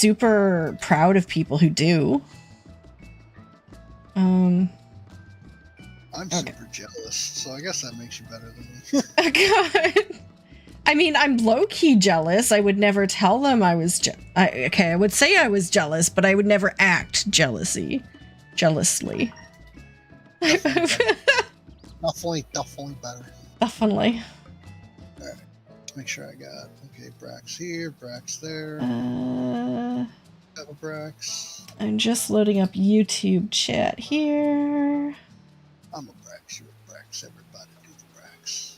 super proud of people who do. I'm super jealous, so I guess that makes you better than me. God. I mean, I'm low-key jealous. I would never tell them I was I would say I was jealous, but I would never act jealously. Definitely better. Definitely. Alright, let's make sure I got, okay, Brax here, Brax there. Double Brax. I'm just loading up YouTube chat here. I'm a Brax, you're a Brax, everybody do the Brax.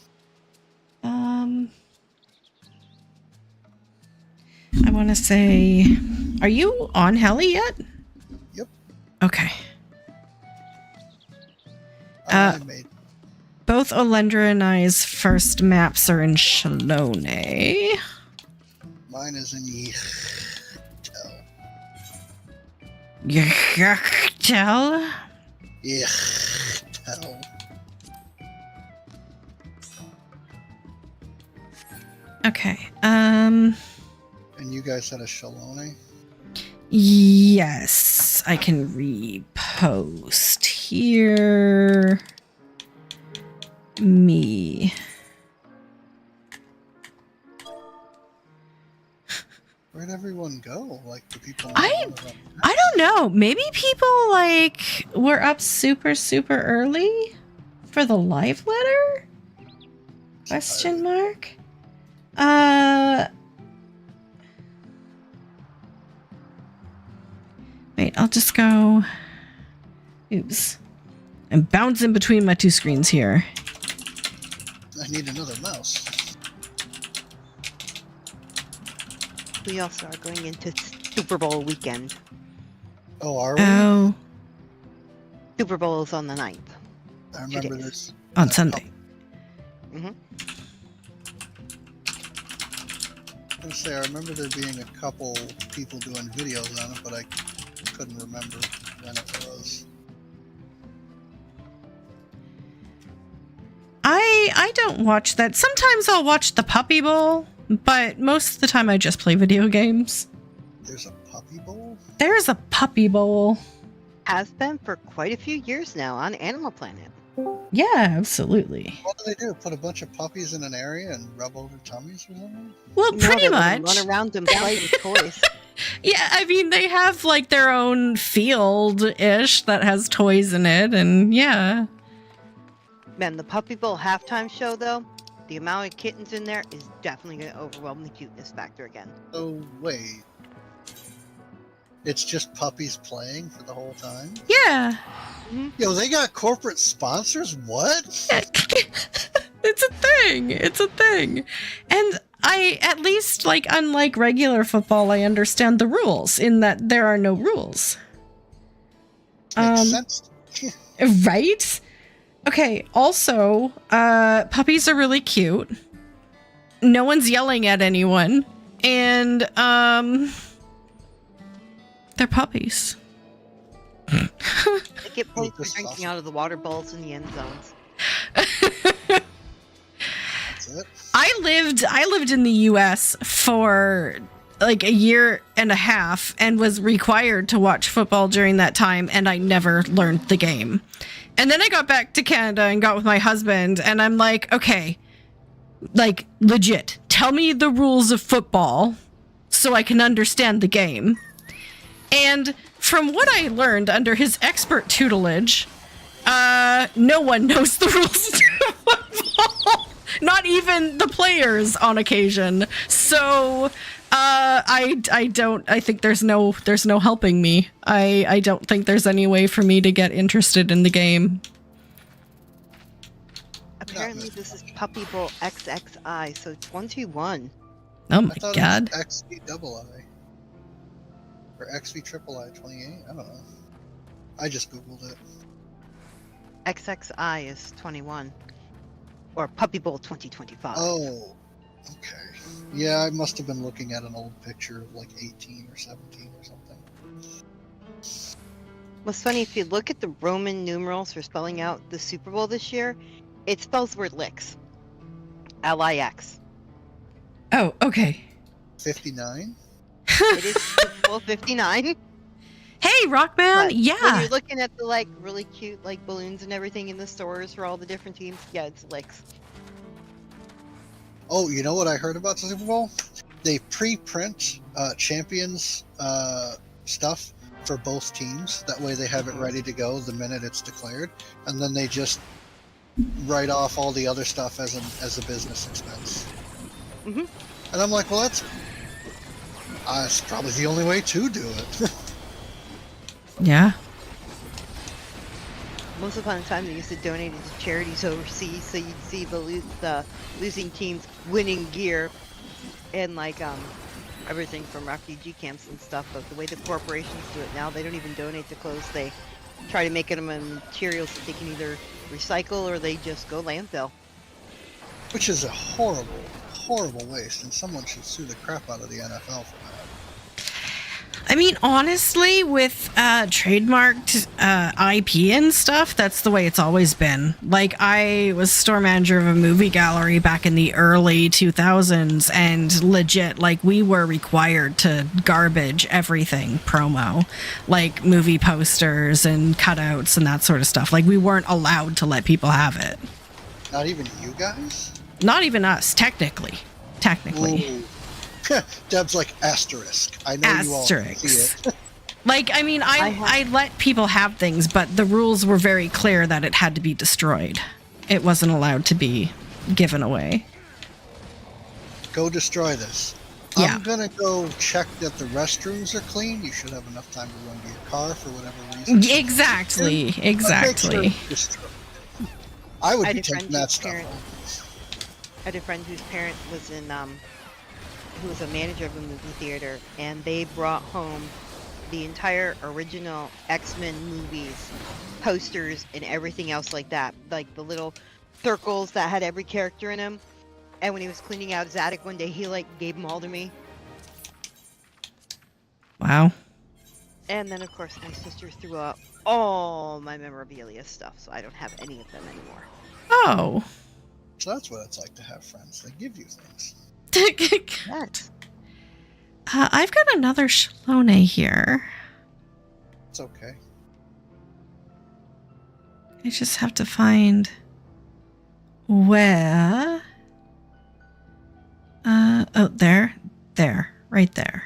I want to say, are you on Heli yet? Yep. Okay. I made. Both Alendra and I's first maps are in Shalone. Mine is in Yachtel. Yachtel. Okay. And you guys had a Shalone? Yes, I can repost here. Me. Where'd everyone go? Like the people. I don't know. Maybe people like were up super early for the live letter? Question mark. Wait, I'll just go. Oops. I'm bouncing between my two screens here. I need another mouse. We also are going into Super Bowl weekend. Oh, are we? Oh, Super Bowl is on the 9th. I remember this. on Sunday. Mm-hmm. I was gonna say, I remember there being a couple people doing videos on it, but I couldn't remember when it was. I don't watch that. Sometimes I'll watch the Puppy Bowl, but most of the time I just play video games. There's a Puppy Bowl? There's a Puppy Bowl. Has been for quite a few years now on Animal Planet. Yeah, absolutely. What do they do? Put a bunch of puppies in an area and rub over tummies or something? Well, No, pretty they let them much. run around and play with toys. Yeah, I mean, they have like their own field-ish that has toys in it, and yeah. Man, the Puppy Bowl halftime show, though, the amount of kittens in there is definitely going to overwhelm the cuteness factor again. Oh, wait. It's just puppies playing for the whole time? Yeah. Yo, they got corporate sponsors? What? It's a thing. It's a thing. And I, at least, like, unlike regular football, I understand the rules in that there are no rules. Makes sense. Right? Okay, also, puppies are really cute. No one's yelling at anyone. And, they're puppies. They get paid for drinking out of the water bowls in the end zones. That's it. I lived in the US for like a year and a half and was required to watch football during that time, and I never learned the game. And then I got back to Canada and got with my husband, and I'm like, okay, like legit, tell me the rules of football so I can understand the game. And from what I learned under his expert tutelage, no one knows the rules of football. Not even the players on occasion. So I think there's no helping me. I don't think there's any way for me to get interested in the game. Apparently this is Puppy Bowl XXI, so it's 1-2-1. Oh my I thought god. it was XV-I. Or XV-I 28? I don't know. I just googled it. XXI is 21. Or Puppy Bowl 2025. Oh, okay. Yeah, I must have been looking at an old picture of like 18 or 17 or something. What's funny, if you look at the Roman numerals for spelling out the Super Bowl this year, it spells the word Lix. L-I-X. Oh, okay. 59? It is full 59. Hey, Rockman. But Yeah. when you're looking at the like really cute like balloons and everything in the stores for all the different teams, yeah, it's licks. Oh, you know what I heard about the Super Bowl? They pre-print champions stuff for both teams. That way they have it ready to go the minute it's declared, and then they just write off all the other stuff as a business expense. Mm-hmm. And I'm like, well, that's probably the only way to do it. Yeah. Most upon the time they used to donate it to charities overseas, so you'd see the losing teams winning gear and like everything from refugee camps and stuff. But the way the corporations do it now, they don't even donate the clothes. They try to make them in materials that they can either recycle or they just go landfill. Which is a horrible, horrible waste, and someone should sue the crap out of the NFL for that. I mean, honestly, with trademarked IP and stuff, that's the way it's always been. Like, I was store manager of a movie gallery back in the early 2000s, and legit, like, we were required to garbage everything promo, like movie posters and cutouts and that sort of stuff. Like, we weren't allowed to let people have it. Not even you guys? Not even us, technically. Ooh. Deb's like asterisk. I know you all see it. Like, I mean, I let people have things, but the rules were very clear that it had to be destroyed. It wasn't allowed to be given away. Go destroy this. Yeah. I'm gonna go check that the restrooms are clean. You should have enough time to run to your car for whatever reason. Exactly. I would be taking that stuff home. I had a friend whose parent was in who was a manager of a movie theater, and they brought home the entire original X-Men movies, posters, and everything else like that. Like the little circles that had every character in them. And when he was cleaning out his attic one day, he like gave them all to me. Wow. And then of course my sister threw out all my memorabilia stuff, so I don't have any of them anymore. Oh. So that's what it's like to have friends. They give you things. Yes. I've got another Shalone here. It's okay. I just have to find where. Oh, there, right there.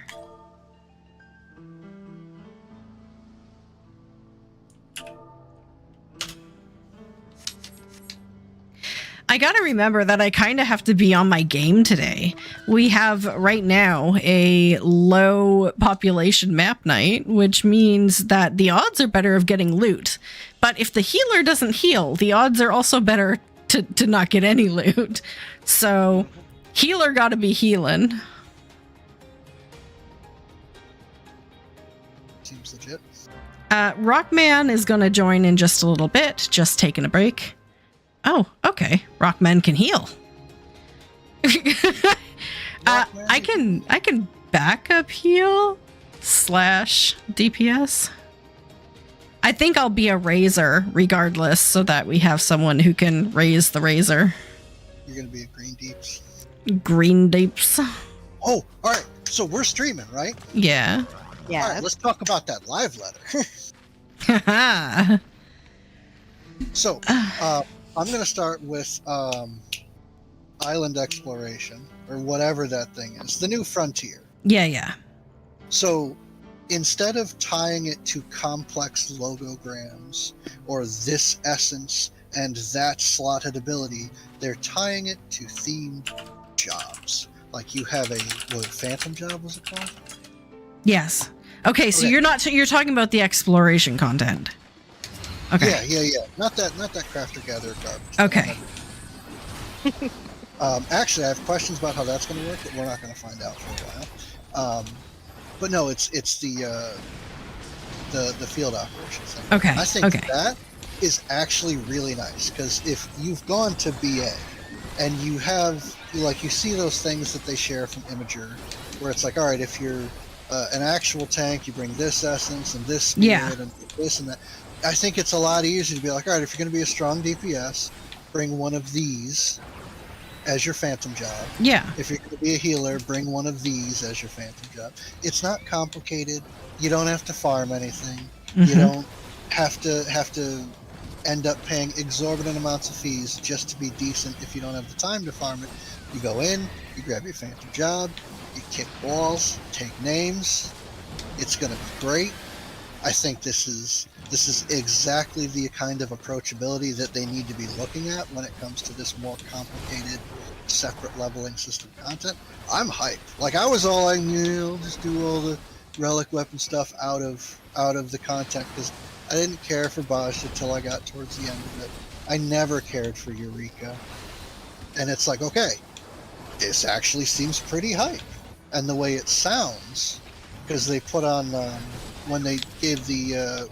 I gotta remember that I kind of have to be on my game today. We have right now a low population map night, which means that the odds are better of getting loot. But if the healer doesn't heal, the odds are also better to not get any loot. So healer gotta be healing. Seems legit. Rockman is gonna join in just a little bit, just taking a break. Oh, okay. Rockman can heal. I can backup heal / DPS. I think I'll be a Razor regardless, so that we have someone who can raise the Razor. You're gonna be a Green Deeps. Green Deeps. Oh, all right. So we're streaming, right? Yeah. Yeah. All right. Let's talk about that live letter. Haha. So, I'm going to start with island exploration, or whatever that thing is, the new frontier. Yeah. So instead of tying it to complex logograms or this essence and that slotted ability, they're tying it to themed jobs. Like you have a phantom job, was it called? Yes. Okay, so you're talking about the exploration content. Okay. Yeah. Not that crafter gatherer garbage. Okay. Actually, I have questions about how that's going to work, but we're not going to find out for a while. But no, it's the field operations thing. Okay. I think that is actually really nice, because if you've gone to BA and you have you see those things that they share from Imager, where it's like, all right, if you're an actual tank, you bring this essence and this spirit and this and that. I think it's a lot easier to be like, all right, if you're going to be a strong DPS, bring one of these, as your phantom job. Yeah. If you're going to be a healer, bring one of these as your phantom job. It's not complicated. You don't have to farm anything. You don't have to end up paying exorbitant amounts of fees just to be decent if you don't have the time to farm it. You go in, you grab your phantom job, you kick balls, take names. It's going to be great. I think this is exactly the kind of approachability that they need to be looking at when it comes to this more complicated, separate leveling system content. I'm hyped. Like, I was all like, yeah, I'll just do all the relic weapon stuff out of the content because I didn't care for Bajta until I got towards the end of it. I never cared for Eureka. And it's like, okay, this actually seems pretty hype. And the way it sounds, because they put on, when they gave the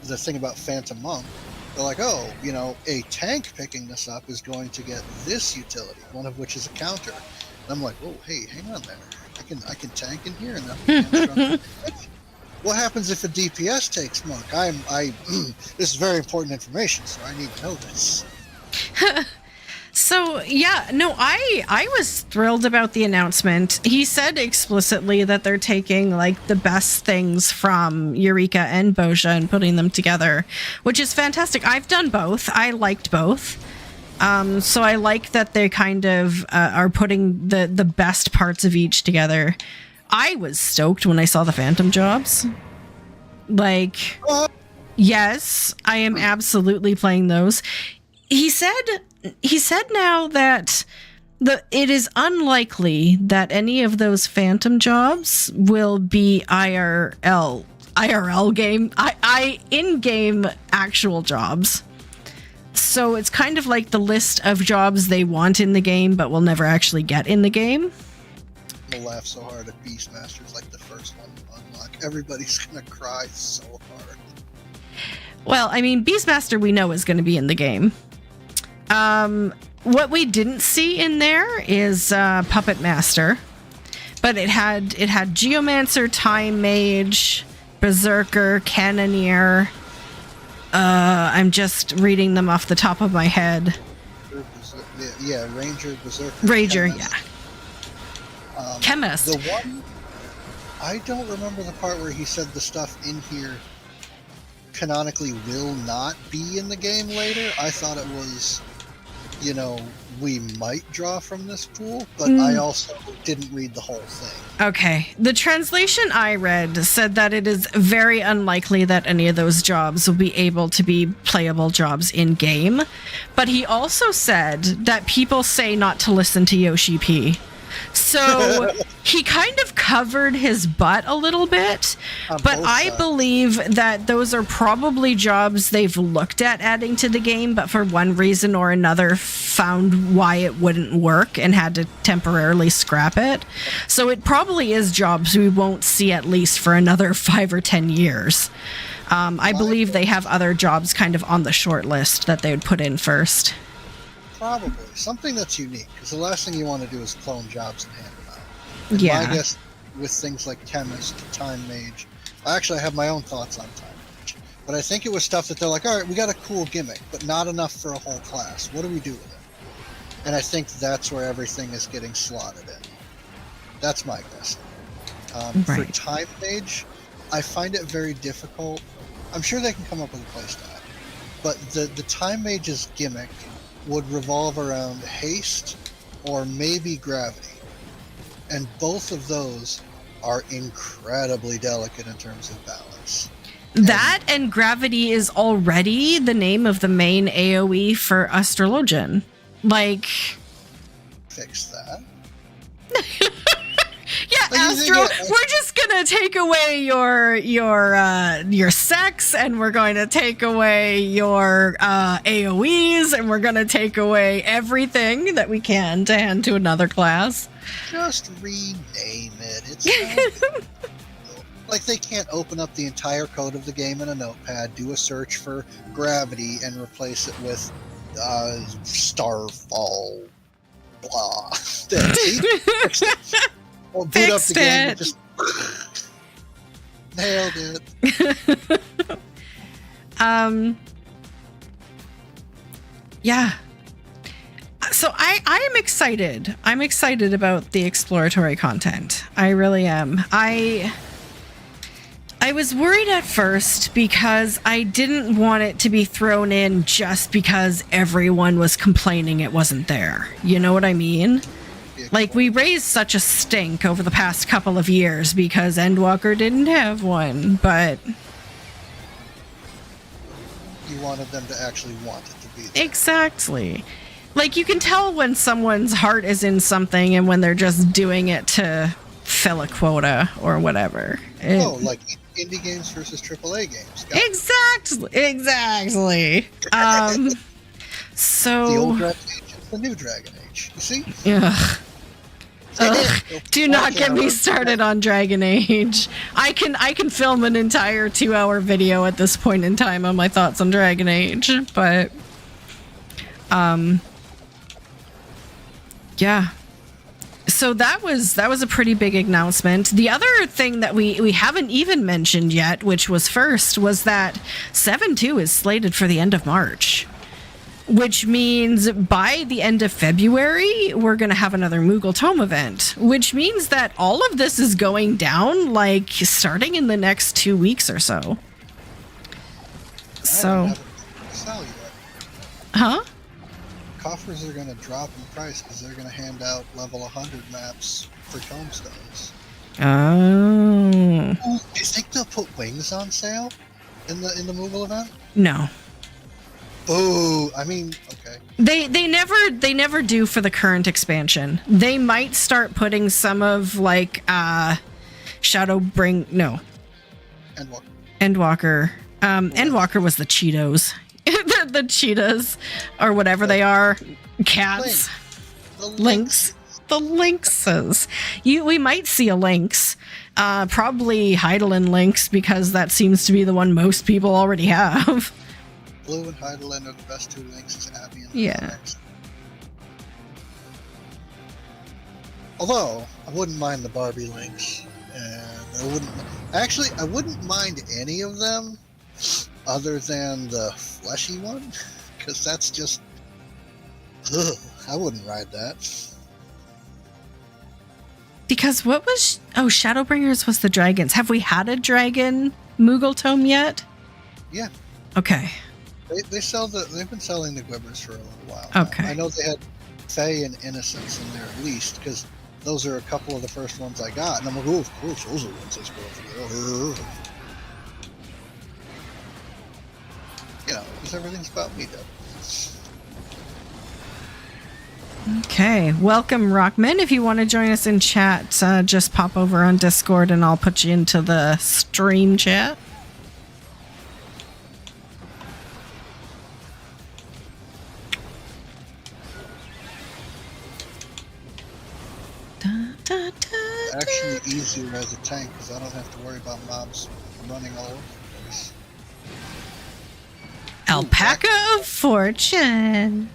thing about Phantom Monk, they're like, oh, you know, a tank picking this up is going to get this utility, one of which is a counter. And I'm like, oh, hey, hang on there. I can tank in here and that. What happens if a DPS takes Monk? This is very important information, so I need to know this. So, yeah, no, I was thrilled about the announcement. He said explicitly that they're taking, like, the best things from Eureka and Bozja and putting them together, which is fantastic. I've done both. I liked both. So I like that they kind of are putting the best parts of each together. I was stoked when I saw the Phantom jobs. Like, yes, I am absolutely playing those. He said now that it is unlikely that any of those Phantom jobs will be IRL game, in-game actual jobs. So it's kind of like the list of jobs they want in the game but will never actually get in the game. I'm gonna laugh so hard at Beastmaster's like the first one to unlock. Everybody's gonna cry so hard. Well, I mean, Beastmaster we know is going to be in the game. What we didn't see in there is Puppet Master, but it had Geomancer, Time Mage, Berserker, Cannoneer. I'm just reading them off the top of my head. Yeah, Ranger, Berserker. Ranger, Chemist. Yeah. Chemist. The one, I don't remember the part where he said the stuff in here canonically will not be in the game later. I thought it was, you know, we might draw from this pool, but I also didn't read the whole thing. Okay. The translation I read said that it is very unlikely that any of those jobs will be able to be playable jobs in game. But he also said that people say not to listen to Yoshi P. So he kind of covered his butt a little bit, but I believe that those are probably jobs they've looked at adding to the game, but for one reason or another found why it wouldn't work and had to temporarily scrap it. So it probably is jobs we won't see at least for another 5 or 10 years. I believe they have other jobs kind of on the short list that they would put in first. Probably. Something that's unique, because the last thing you want to do is clone jobs and hand them out. And Yeah. my guess with things like Chemist, Time Mage, I have my own thoughts on Time Mage, but I think it was stuff that they're like, all right, we got a cool gimmick, but not enough for a whole class. What do we do with it? And I think that's where everything is getting slotted in. That's my guess. For Time Mage, I find it very difficult. I'm sure they can come up with a playstyle, but the Time Mage's gimmick would revolve around haste or maybe gravity. And both of those are incredibly delicate in terms of balance. That and gravity is already the name of the main AoE for Astrologian. Like, fix that. Yeah, Astro, we're just gonna take away your sex, and we're going to take away your AoEs, and we're gonna take away everything that we can to hand to another class. Just rename it. It's not like they can't open up the entire code of the game in a notepad, do a search for gravity, and replace it with Starfall. Blah. Or boot up the game and just nailed it. Yeah. So I am excited. I'm excited about the exploratory content. I really am. I was worried at first because I didn't want it to be thrown in just because everyone was complaining it wasn't there. You know what I mean? Like, we raised such a stink over the past couple of years because Endwalker didn't have one, but... You wanted them to actually want it to be there. Exactly. Like, you can tell when someone's heart is in something and when they're just doing it to fill a quota or whatever. Like indie games versus AAA games. Exactly. So... The old Dragon Age and the new Dragon Age. You see? Ugh. Do not get me started on Dragon Age. I can film an entire 2-hour video at this point in time on my thoughts on Dragon Age, but yeah. So that was a pretty big announcement. The other thing that we haven't even mentioned yet, which was first, was that 7.2 is slated for the end of March. Which means by the end of February, we're going to have another Moogle Tome event. Which means that all of this is going down, like, starting in the next 2 weeks or so. So... Huh? Coffers are going to drop in price because they're going to hand out level 100 maps for tomestones. Oh. Do you think they'll put wings on sale in the Moogle event? No. Boo! I mean, okay. They never do for the current expansion. They might start putting some of like Endwalker. Endwalker was the Cheetos. the cheetahs or whatever they are. Cats. Lynx. The lynxes. We might see a lynx. Probably Heidelin lynx because that seems to be the one most people already have. Blue and Heidelin are the best two lynxes, Abby and yeah. Although, I wouldn't mind the Barbie lynx. And I wouldn't mind any of them other than the fleshy one. Because that's just... Ugh, I wouldn't ride that. Because what was... Oh, Shadowbringers was the dragons. Have we had a dragon Moogle Tome yet? Yeah. Okay. They've been selling the Gwibbers for a little while. Okay. I know they had Fae and Innocence in there at least, because those are a couple of the first ones I got. And I'm like, oh, of course, those are the ones I scored for. You know, because everything's about me, though. Okay. Welcome, Rockman. If you want to join us in chat, just pop over on Discord and I'll put you into the stream chat. Actually easier as a tank because I don't have to worry about mobs running all over the place. Alpaca of Fortune.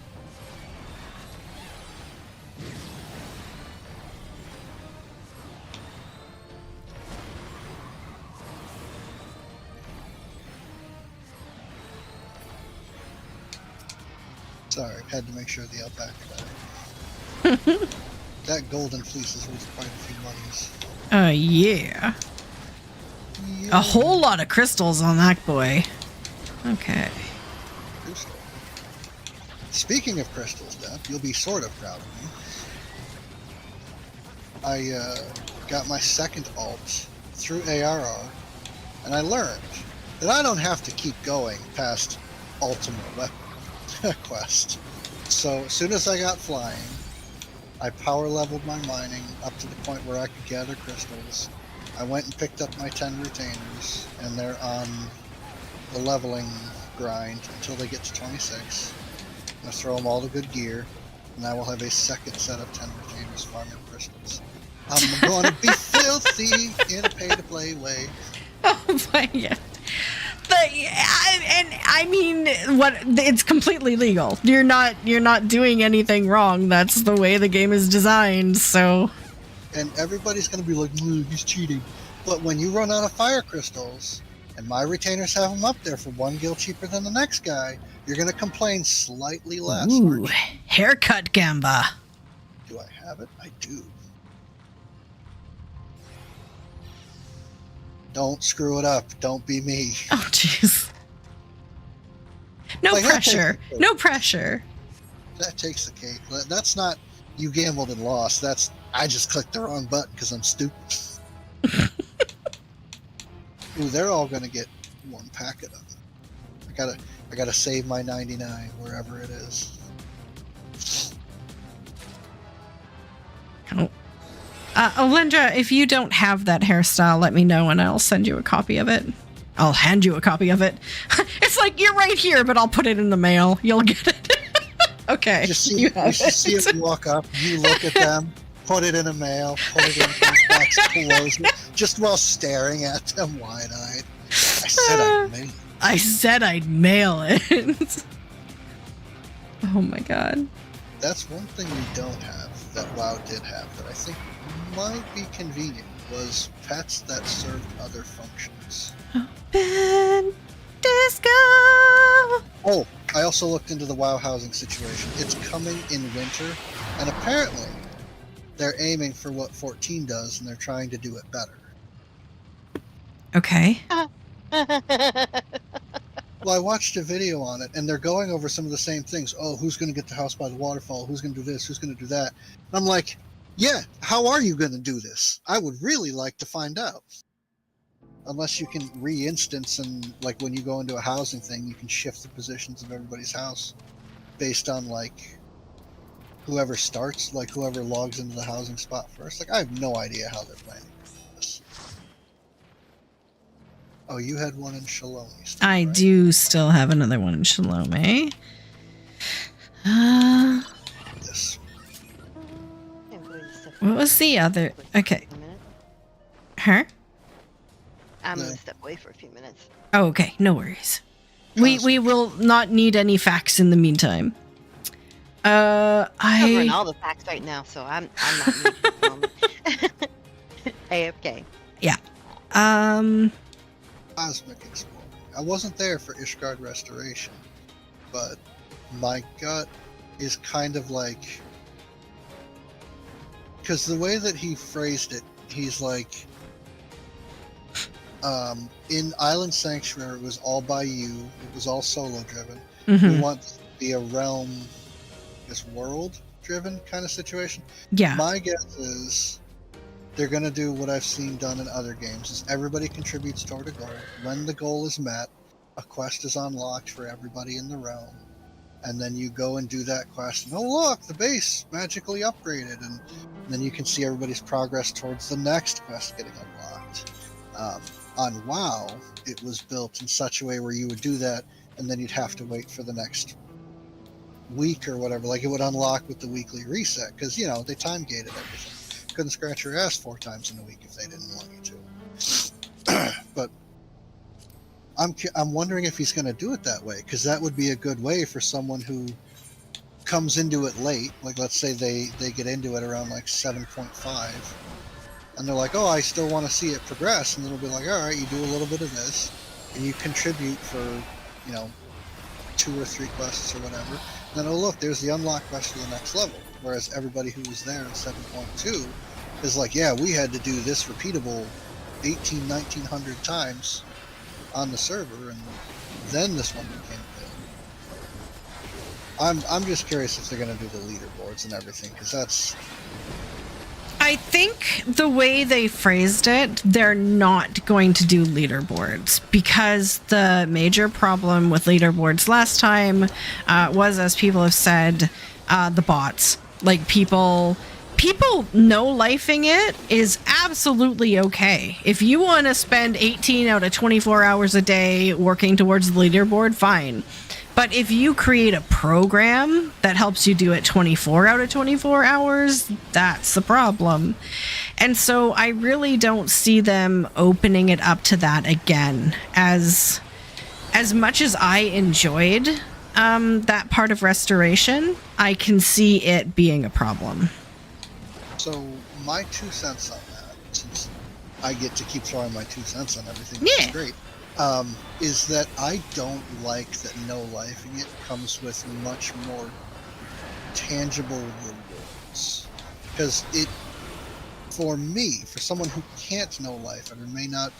Sorry, had to make sure the alpaca died. That golden fleece is worth quite a few monies. Yeah. A whole lot of crystals on that boy. Okay. Crystal. Speaking of crystals, Deb, you'll be sort of proud of me. I got my second alt through ARR, and I learned that I don't have to keep going past Ultimate Weapon quest. So as soon as I got flying, I power leveled my mining up to the point where I could gather crystals. I went and picked up my 10 retainers, and they're on the leveling grind until they get to 26. I'm going to throw them all to good gear, and I will have a second set of 10 retainers farming crystals. I'm going to be filthy in a pay-to-play way. Oh my god. I mean, it's completely legal. You're not doing anything wrong. That's the way the game is designed, so... And everybody's going to be like, he's cheating. But when you run out of fire crystals, and my retainers have them up there for 1 gil cheaper than the next guy, you're going to complain slightly less. Ooh, haircut gamba. Do I have it? I do. Don't screw it up. Don't be me. Oh, jeez. No Like, pressure. No pressure. That takes the cake. That's not you gambled and lost. That's I just clicked the wrong button because I'm stupid. Ooh, they're all gonna get 1 packet of them. I gotta save my 99 wherever it is. Oh. Alindra, if you don't have that hairstyle, let me know and I'll send you a copy of it. I'll hand you a copy of it. It's like, you're right here, but I'll put it in the mail. You'll get it. Okay. You see them walk up, you look at them, put it in a mail, put it in a box, close it, just while staring at them wide-eyed. I said I'd mail it. I said I'd mail it. Oh my god. That's one thing we don't have that WoW did have that I think might be convenient was pets that served other functions. Open disco. Oh, I also looked into the WoW housing situation. It's coming in winter, and apparently they're aiming for what 14 does, and they're trying to do it better. Okay. Well, I watched a video on it, and they're going over some of the same things. Oh, who's going to get the house by the waterfall? Who's going to do this? Who's going to do that? And I'm like, yeah, how are you going to do this? I would really like to find out. Unless you can re-instance and, like, when you go into a housing thing, you can shift the positions of everybody's house based on, like, whoever starts, like, whoever logs into the housing spot first. Like, I have no idea how they're planning this. Oh, you had one in Shalom. I right? do still have another one in Shalom, eh? Yes. What was the other? Okay. Her? I'm No. gonna step away for a few minutes. Oh, okay. No worries. We will not need any facts in the meantime. Covering all the facts right now, so I'm not needed at the moment. AFK. Yeah. Cosmic Explorer. I wasn't there for Ishgard Restoration, but my gut is kind of like, because the way that he phrased it, he's like, in Island Sanctuary, it was all by you. It was all solo driven. We want this to be a realm, this world driven kind of situation. Yeah. My guess is they're going to do what I've seen done in other games: is everybody contributes toward a goal. When the goal is met, a quest is unlocked for everybody in the realm, and then you go and do that quest. And oh, look, the base magically upgraded, and then you can see everybody's progress towards the next quest getting unlocked. On WoW, it was built in such a way where you would do that, and then you'd have to wait for the next week or whatever. Like, it would unlock with the weekly reset, because, you know, they time gated everything. Couldn't scratch your ass 4 times in a week if they didn't want you to. But I'm wondering if he's going to do it that way, because that would be a good way for someone who comes into it late. Like, let's say they get into it around like 7.5. And they're like, oh, I still want to see it progress. And then it'll be like, all right, you do a little bit of this, and you contribute for, you know, 2 or 3 quests or whatever. And then, oh, look, there's the unlock quest for the next level. Whereas everybody who was there in 7.2 is like, yeah, we had to do this repeatable 1900 times on the server, and then this one became good. I'm just curious if they're going to do the leaderboards and everything, because that's... I think the way they phrased it, they're not going to do leaderboards, because the major problem with leaderboards last time was, as people have said, the bots. Like, people no-lifing it is absolutely okay. If you want to spend 18 out of 24 hours a day working towards the leaderboard, fine. But if you create a program that helps you do it 24 out of 24 hours, that's the problem. And so I really don't see them opening it up to that again. As much as I enjoyed that part of Restoration, I can see it being a problem. So my 2 cents on that, since I get to keep throwing my 2 cents on everything, Yeah. which is great, is that I don't like that no lifing it comes with much more tangible rewards. Because it, for me, for someone who can't no life and may not,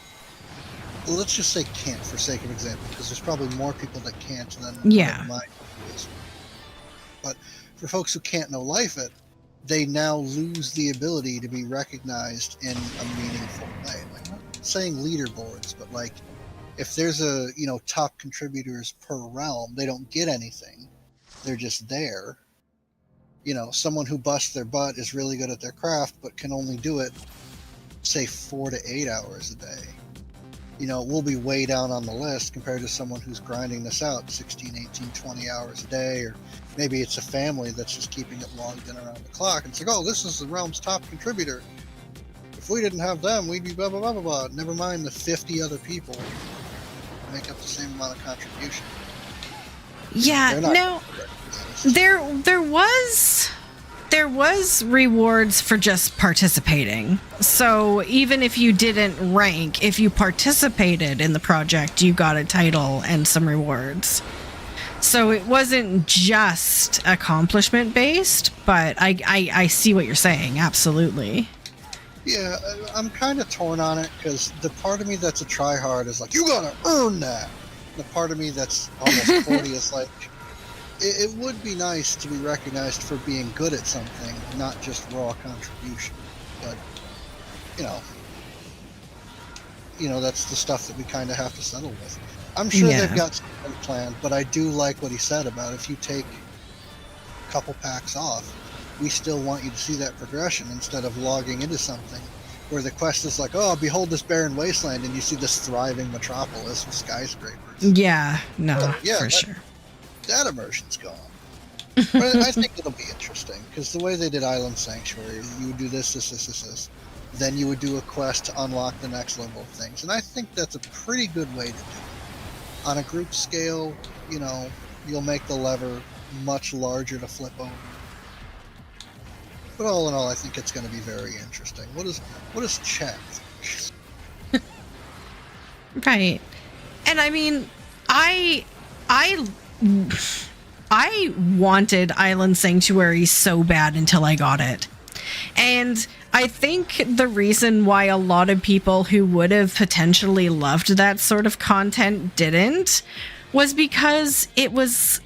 let's just say can't for sake of example, because there's probably more people that can't than Yeah. my is. But for folks who can't no life it, they now lose the ability to be recognized in a meaningful way. Like, I'm not saying leaderboards, but like if there's a, top contributors per realm, they don't get anything. They're just there. Someone who busts their butt is really good at their craft, but can only do it, say, 4 to 8 hours a day. We'll be way down on the list compared to someone who's grinding this out 16, 18, 20 hours a day, or maybe it's a family that's just keeping it logged in around the clock. And it's like, oh, this is the realm's top contributor. If we didn't have them, we'd be blah, blah, blah, blah, blah. Never mind the 50 other people who make up the same amount of contribution. Yeah, no, there was rewards for just participating. So even if you didn't rank, if you participated in the project, you got a title and some rewards. So it wasn't just accomplishment based, but I see what you're saying. Absolutely. Yeah, I'm kind of torn on it because the part of me that's a tryhard is like, you gotta earn that. The part of me that's almost 40 is like, it would be nice to be recognized for being good at something, not just raw contribution. But, that's the stuff that we kind of have to settle with. I'm sure they've got something planned, but I do like what he said about if you take a couple packs off, we still want you to see that progression instead of logging into something where the quest is like, oh, behold this barren wasteland, and you see this thriving metropolis with skyscrapers. Yeah, no, for sure. That immersion's gone. But I think it'll be interesting because the way they did Island Sanctuary, you would do this, then you would do a quest to unlock the next level of things, and I think that's a pretty good way to do it. On a group scale, you'll make the lever much larger to flip over. But all in all, I think it's going to be very interesting. What does chat think? Right. And I mean, I wanted Island Sanctuary so bad until I got it. And I think the reason why a lot of people who would have potentially loved that sort of content didn't was because it wasn't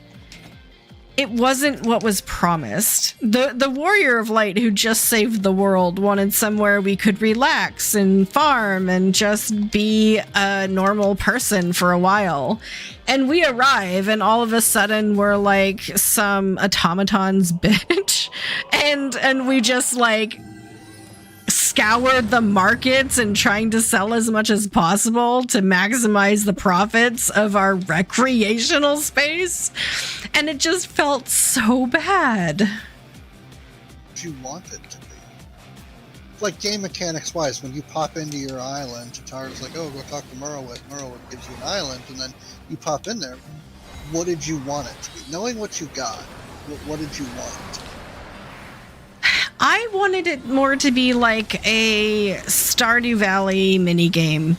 what was promised. The Warrior of Light who just saved the world wanted somewhere we could relax and farm and just be a normal person for a while. And we arrive and all of a sudden we're like some automaton's bitch. And we just like scoured the markets and trying to sell as much as possible to maximize the profits of our recreational space. And it just felt so bad. You want it to be. Like game mechanics wise, when you pop into your island, Tatara's like, oh, go talk to Merowit. Merowit gives you an island, and then you pop in there. What did you want it to be? Knowing what you got, what did you want? I wanted it more to be like a Stardew Valley minigame,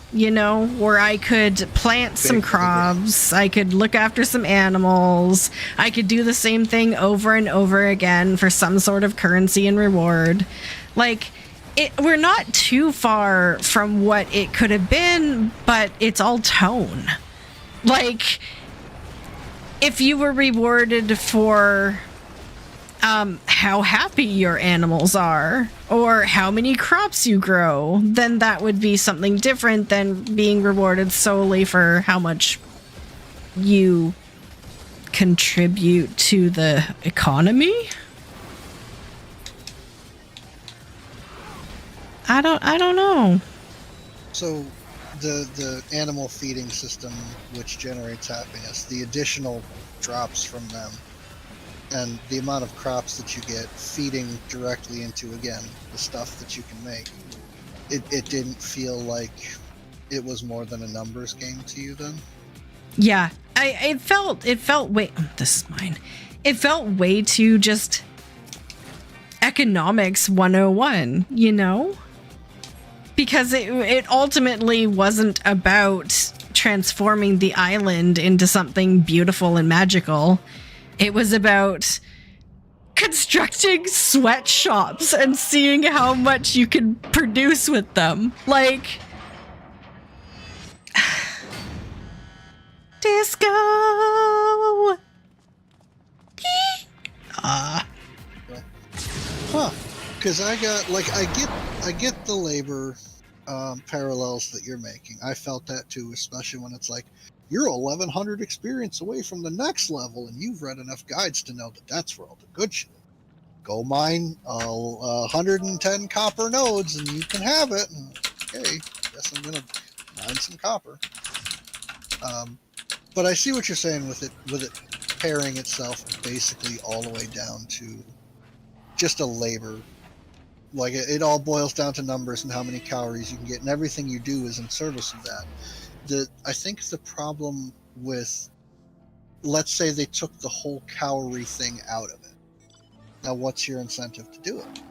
where I could plant some crops, I could look after some animals, I could do the same thing over and over again for some sort of currency and reward. Like, we're not too far from what it could have been, but it's all tone. Like, if you were rewarded for how happy your animals are or how many crops you grow, then that would be something different than being rewarded solely for how much you contribute to the economy. I don't know. So the animal feeding system, which generates happiness, the additional drops from them, and the amount of crops that you get feeding directly into, again, the stuff that you can make, it didn't feel like it was more than a numbers game to you then? Yeah, it felt way, this is mine. It felt way too just economics 101, because it ultimately wasn't about transforming the island into something beautiful and magical. It was about constructing sweatshops and seeing how much you can produce with them. Like, disco. Because I get the labor parallels that you're making. I felt that too, especially when it's like you're 1100 experience away from the next level, and you've read enough guides to know that that's where all the good shit is. Go mine 110 copper nodes, and you can have it. And, okay, guess I'm gonna mine some copper. But I see what you're saying with it pairing itself basically all the way down to just a labor. Like it all boils down to numbers and how many calories you can get, and everything you do is in service of that. I think the problem with, let's say they took the whole calorie thing out of it. Now, what's your incentive to do it?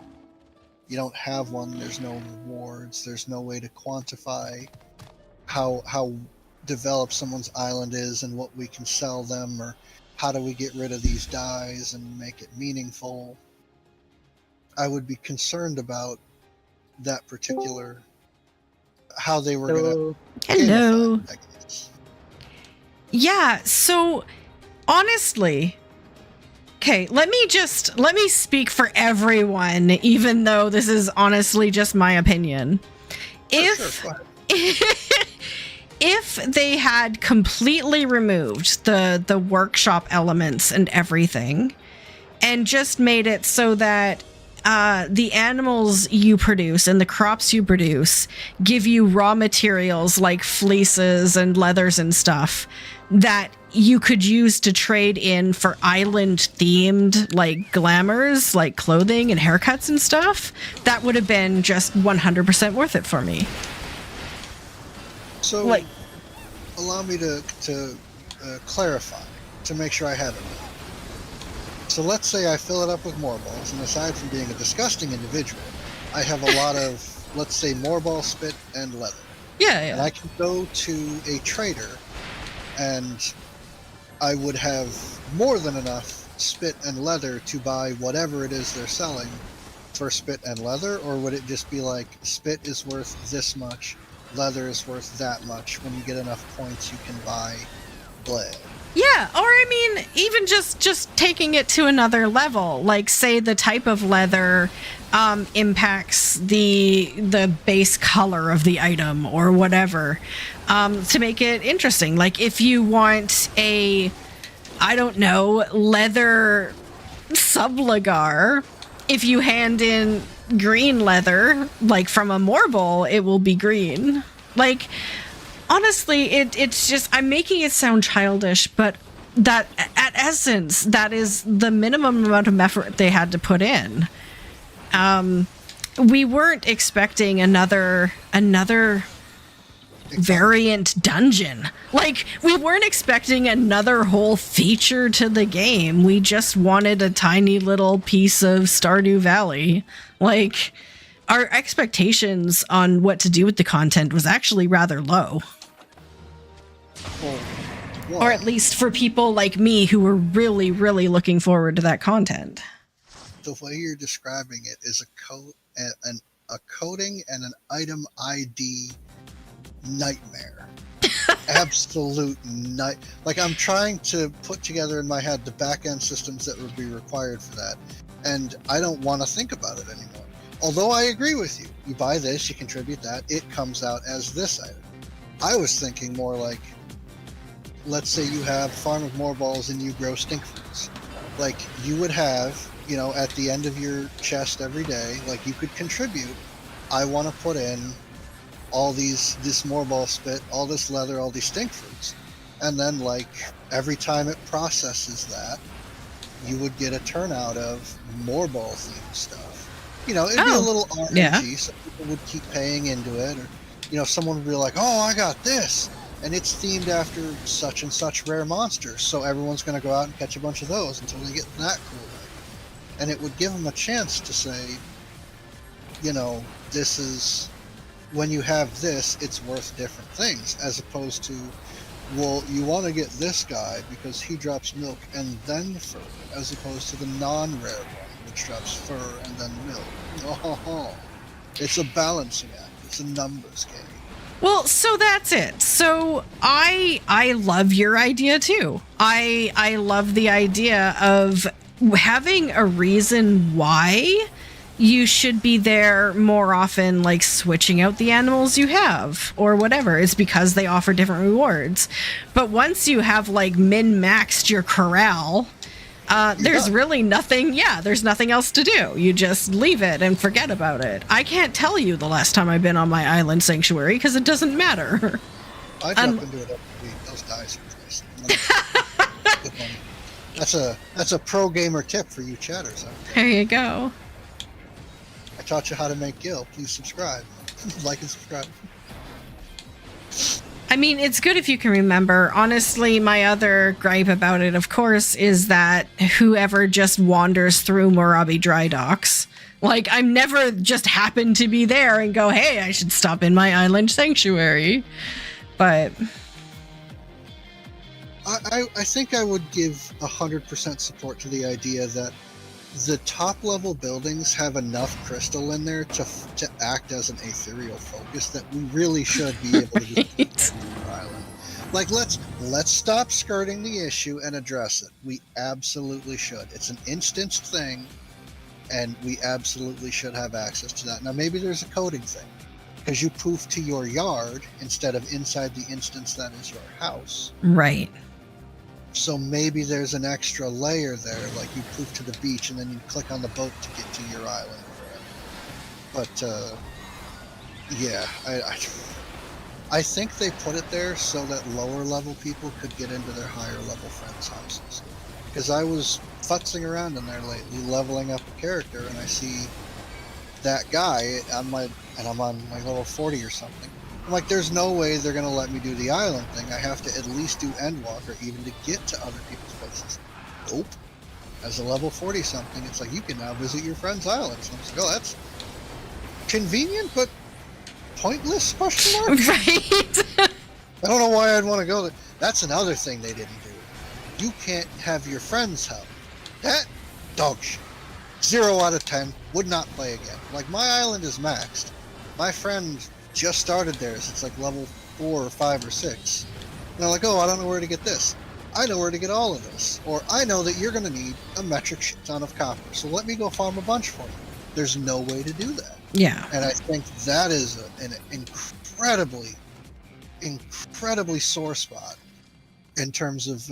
You don't have one. There's no rewards. There's no way to quantify how developed someone's island is and what we can sell them, or how do we get rid of these dyes and make it meaningful. I would be concerned about that particular, how they were going to. Hello. Yeah, so honestly, okay, let me speak for everyone, even though this is honestly just my opinion. If they had completely removed the workshop elements and everything, and just made it so that the animals you produce and the crops you produce give you raw materials like fleeces and leathers and stuff that you could use to trade in for island themed like glamours, like clothing and haircuts and stuff, that would have been just 100% worth it for me. So, like, allow me to clarify, to make sure I have it right. So let's say I fill it up with moorballs, and aside from being a disgusting individual, I have a lot of, let's say, moorball spit and leather. Yeah. And I can go to a trader, and I would have more than enough spit and leather to buy whatever it is they're selling for spit and leather, or would it just be like, spit is worth this much, leather is worth that much, when you get enough points you can buy blade? Yeah, or I mean, even just taking it to another level, like say the type of leather impacts the base color of the item or whatever, to make it interesting. Like if you want a, I don't know, leather sublagar, if you hand in green leather, like from a moorball, it will be green. Like, honestly, it's just, I'm making it sound childish, but that at essence, that is the minimum amount of effort they had to put in. We weren't expecting another variant dungeon. Like, we weren't expecting another whole feature to the game. We just wanted a tiny little piece of Stardew Valley. Like, our expectations on what to do with the content was actually rather low. Or at least for people like me who were really, really looking forward to that content. The way you're describing it is a coding and an item ID nightmare. Absolute night. Like, I'm trying to put together in my head the back-end systems that would be required for that, and I don't want to think about it anymore. Although I agree with you. You buy this, you contribute that, it comes out as this item. I was thinking more like, let's say you have farm of moorballs and you grow stink fruits. Like, you would have, you know, at the end of your chest every day, like, you could contribute, I want to put in all this moorball spit, all this leather, all these stink fruits. And then, like, every time it processes that, you would get a turnout of moorball themed stuff. You know, it'd be a little RNG, so people would keep paying into it. Or, you know, someone would be like, oh, I got this. And it's themed after such and such rare monsters. So everyone's going to go out and catch a bunch of those until they get that cool item. And it would give them a chance to say, you know, this is when you have this, it's worth different things, as opposed to, well, you want to get this guy because he drops milk and then fur, as opposed to the non-rare one, which drops fur and then milk. Oh, it's a balancing act. It's a numbers game. Well, so that's it. So I love your idea too. I love the idea of having a reason why you should be there more often, like switching out the animals you have or whatever. It's because they offer different rewards. But once you have like min-maxed your corral, there's really nothing. Yeah, there's nothing else to do. You just leave it and forget about it. I can't tell you the last time I've been on my island sanctuary because it doesn't matter. I jump into it every week. Those guys are nice. That's a pro gamer tip for you chatters out there. There you go. I taught you how to make gil. Please subscribe. Like and subscribe. I mean, it's good if you can remember. Honestly, my other gripe about it, of course, is that whoever just wanders through Morabi dry docks, like, I'm never just happen to be there and go, hey, I should stop in my island sanctuary. But I think I would give 100% support to the idea that the top level buildings have enough crystal in there to act as an ethereal focus that we really should be able to just island. Like, let's stop skirting the issue and address it. We absolutely should. It's an instanced thing, and we absolutely should have access to that. Now, maybe there's a coding thing, because you poof to your yard instead of inside the instance that is your house. right. So maybe there's an extra layer there, like you poof to the beach and then you click on the boat to get to your island. But yeah, I think they put it there so that lower level people could get into their higher level friends' houses. Because I was futzing around in there lately, leveling up a character, and I see that guy I'm on my level 40 or something. I'm like, there's no way they're going to let me do the island thing. I have to at least do Endwalker even to get to other people's places. Nope. As a level 40 something, it's like, you can now visit your friend's islands. And I'm just like, oh, that's convenient, but pointless, question mark? Right. I don't know why I'd want to go there. That's another thing they didn't do. You can't have your friends help. That dog shit. 0 out of 10. Would not play again. Like, my island is maxed. My friend just started theirs. It's like level 4 or 5 or 6. And they're like, oh, I don't know where to get this. I know where to get all of this. Or I know that you're going to need a metric shit ton of copper. So let me go farm a bunch for you. There's no way to do that. Yeah. And I think that is an incredibly sore spot in terms of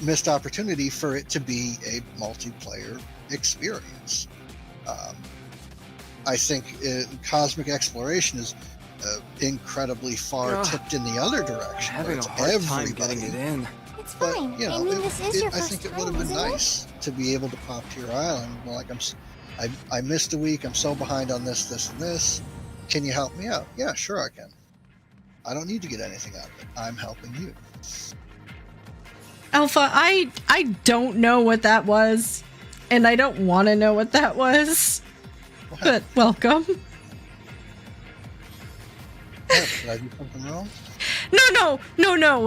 missed opportunity for it to be a multiplayer experience. I think cosmic exploration is incredibly far tipped in the other direction. I'm having a hard time getting it in. It's fine. But, you know, I mean, this is your I first think it time, would have been isn't it? nice to be able to pop to your island. Well, like, I missed a week. I'm so behind on this, and this. Can you help me out? Yeah, sure I can. I don't need to get anything out of it. I'm helping you. Alpha, I don't know what that was, and I don't want to know what that was. What But welcome. Did I do something wrong? No.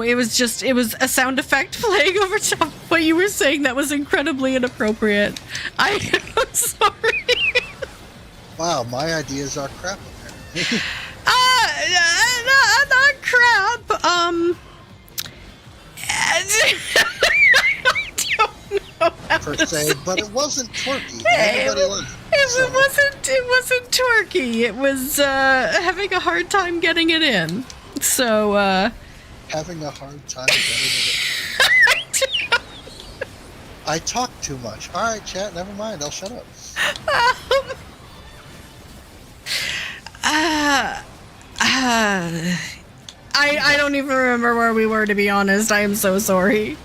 It was a sound effect playing over top of what you were saying that was incredibly inappropriate. I'm sorry. Wow, my ideas are crap apparently. Not crap. I don't know how Per to se, say. but it wasn't twerky. Hey, Everybody liked it. It So, wasn't twerky. It was having a hard time getting it in. So having a hard time getting it. I talk too much. All right, chat. Never mind. I'll shut up. I don't even remember where we were, to be honest. I am so sorry.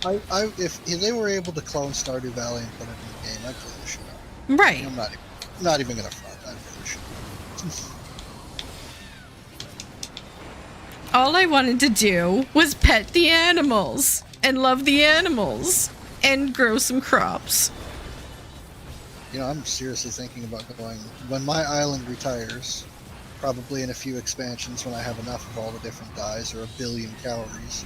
If they were able to clone Stardew Valley and put it in the game, I'd play the shit out of it. Right. I'm not even gonna front. I'd play the shit out of it. All I wanted to do was pet the animals and love the animals and grow some crops. You know, I'm seriously thinking about going when my island retires. probably in a few expansions when I have enough of all the different dyes, or 1 billion calories.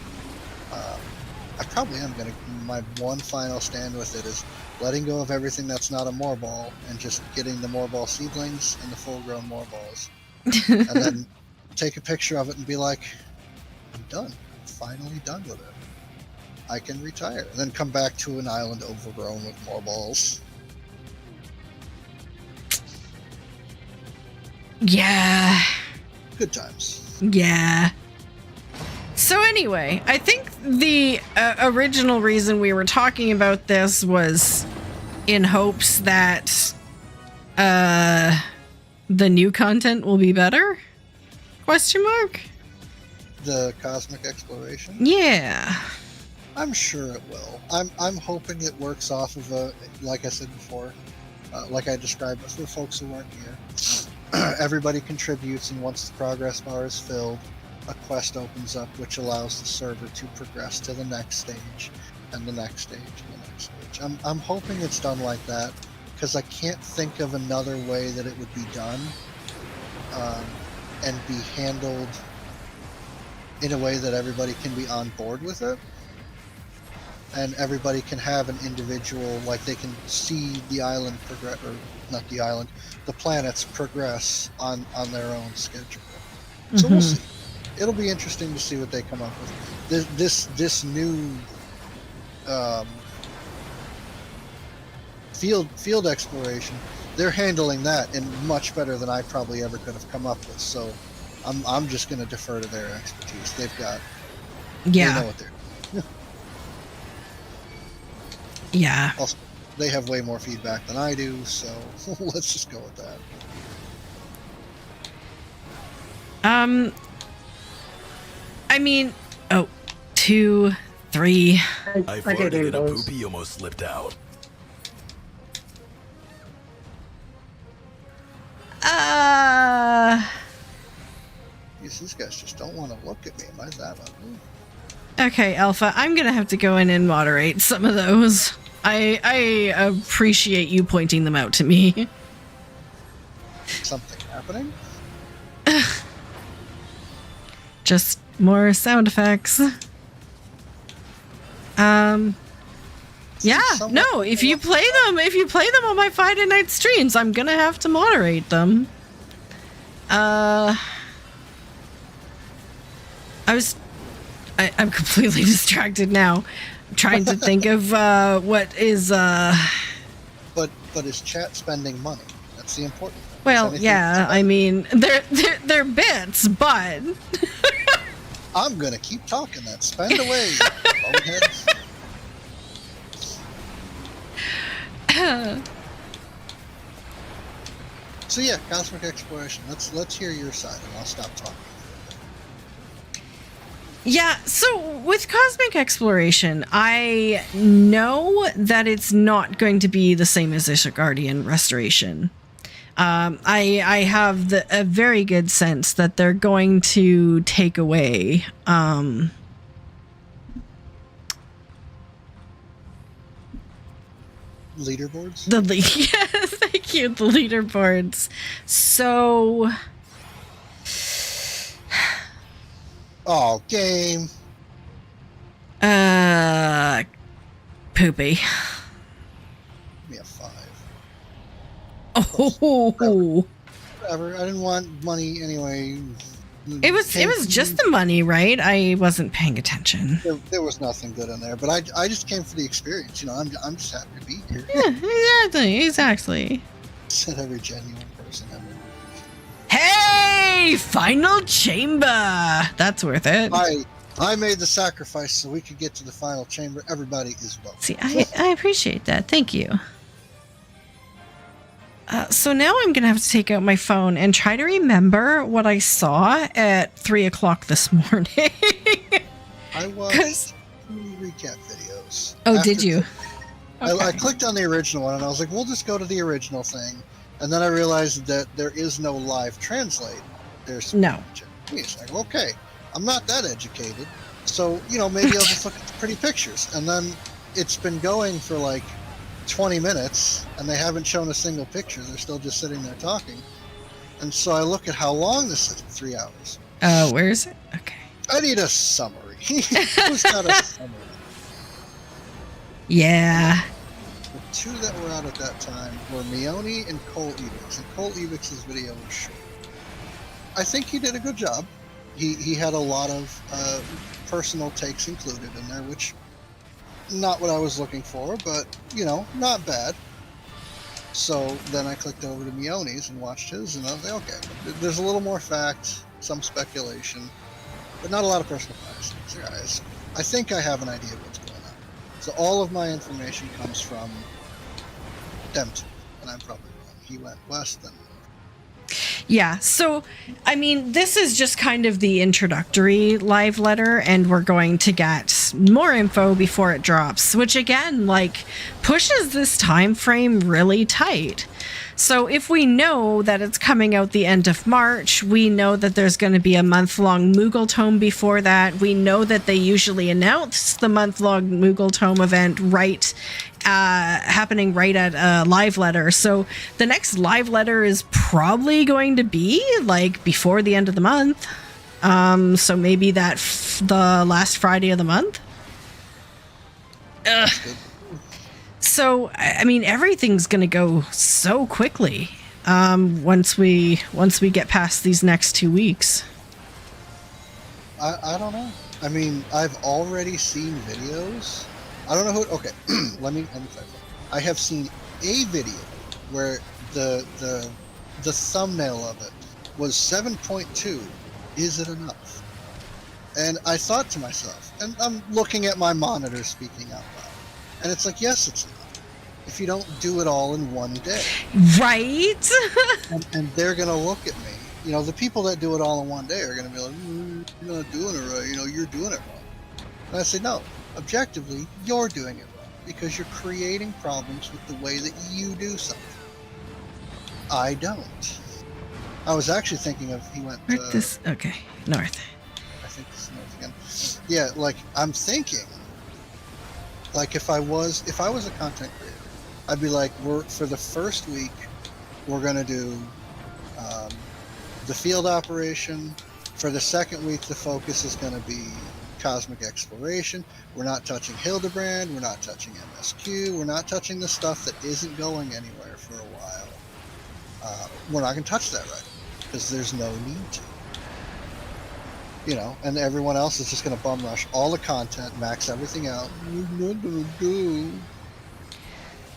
I probably am going to, my one final stand with it is letting go of everything that's not a Moorball and just getting the Moorball seedlings and the full-grown Moorballs. And then take a picture of it and be like, I'm done. I'm finally done with it. I can retire. And then come back to an island overgrown with Moorballs. Yeah. Good times. Yeah. So anyway, I think the original reason we were talking about this was in hopes that the new content will be better? Question mark? The cosmic exploration? Yeah. I'm sure it will. I'm hoping it works off of a, like I said before, like I described it for folks who weren't here. Everybody contributes, and once the progress bar is filled, a quest opens up which allows the server to progress to the next stage, and the next stage, and the next stage. I'm hoping it's done like that, because I can't think of another way that it would be done and be handled in a way that everybody can be on board with it, and everybody can have an individual, like they can see the island progress, or not the island, the planets progress on their own schedule. So we'll see. It'll be interesting to see what they come up with. This new field exploration, they're handling that in much better than I probably ever could have come up with. So I'm just going to defer to their expertise. They know what they're doing. Yeah. Also, they have way more feedback than I do, so let's just go with that. I mean, 2, 3. I farted and a poopy almost slipped out. These guys just don't want to look at me. Am I that ugly? Okay, Alpha, I'm gonna have to go in and moderate some of those. I appreciate you pointing them out to me. Something happening? Just more sound effects. Yeah, no, if you play them on my Friday night streams, I'm gonna have to moderate them. I'm completely distracted now. I'm trying to think of what is But is chat spending money? That's the important thing. Well, yeah, I mean, they're bits, but I'm gonna keep talking then. Spend away, boneheads. So yeah, cosmic exploration. Let's hear your side, and I'll stop talking. Yeah, so with cosmic exploration, I know that it's not going to be the same as Ishtarrak restoration. I have a very good sense that they're going to take away leaderboards? Yes, thank you, the leaderboards. So oh, game. Poopy. Give me a 5. Oh, Whatever. I didn't want money anyway. it was just the money, right? I wasn't paying attention. There was nothing good in there, but I just came for the experience. You know, I'm just happy to be here. Yeah, exactly. Said every genuine person ever. Hey, final chamber. That's worth it. I made the sacrifice so we could get to the final chamber. Everybody is welcome. See, I appreciate that. Thank you. So now I'm going to have to take out my phone and try to remember what I saw at 3 o'clock this morning. I watched 2 recap videos. Oh, did you? Okay. I clicked on the original one and I was like, we'll just go to the original thing. And then I realized that there is no live translate. There's no. Japanese. I go, okay, I'm not that educated. So, you know, maybe I'll just look at the pretty pictures. And then it's been going for like 20 minutes and they haven't shown a single picture. They're still just sitting there talking. And so I look at how long this is, 3 hours. Where is it? Okay. I need a summary. Who's got a summary? Yeah. The two that were out at that time were Mione and Cole Ebix, and Cole Ebix's video was short. I think he did a good job. He had a lot of personal takes included in there, which not what I was looking for, but not bad. So then I clicked over to Mione's and watched his, and I was like, okay, there's a little more fact, some speculation, but not a lot of personal bias. So guys, I think I have an idea of what's going on. So all of my information comes from them two, and I'm probably wrong. He went west and Yeah, so, I mean, this is just kind of the introductory live letter, and we're going to get more info before it drops, which again, pushes this time frame really tight. So if we know that it's coming out the end of March, we know that there's going to be a month-long Moogle Tome before that. We know that they usually announce the month-long Moogle Tome event happening right at live letter. So the next live letter is probably going to be before the end of the month. So maybe the last Friday of the month. So, I mean, everything's going to go so quickly once we get past these next 2 weeks. I don't know. I mean, I've already seen videos. I don't know who. Okay, let me clarify. I have seen a video where the thumbnail of it was 7.2. Is it enough? And I thought to myself, and I'm looking at my monitor speaking out loud, and it's like, yes, it's enough. If you don't do it all in one day. Right? and they're going to look at me. The people that do it all in one day are going to be like, you're not doing it right. You're doing it wrong. And I say, no, objectively, you're doing it wrong because you're creating problems with the way that you do something. I don't. I was actually thinking of, he went okay, north. I think this is north again. Yeah, I'm thinking, if I was a content creator, I'd be like, for the first week, we're going to do the field operation. For the second week, the focus is going to be cosmic exploration. We're not touching Hildebrand. We're not touching MSQ. We're not touching the stuff that isn't going anywhere for a while. We're not going to touch that right because there's no need to. And everyone else is just going to bum rush all the content, max everything out. We're not going to do.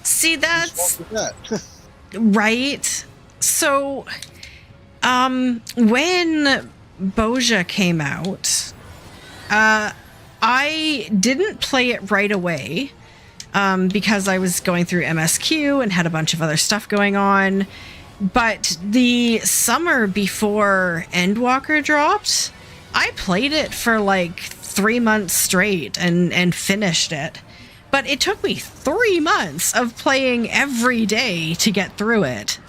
See, that's that. right. So, when Boja came out, I didn't play it right away because I was going through MSQ and had a bunch of other stuff going on. But the summer before Endwalker dropped, I played it for 3 months straight and finished it. But it took me 3 months of playing every day to get through it.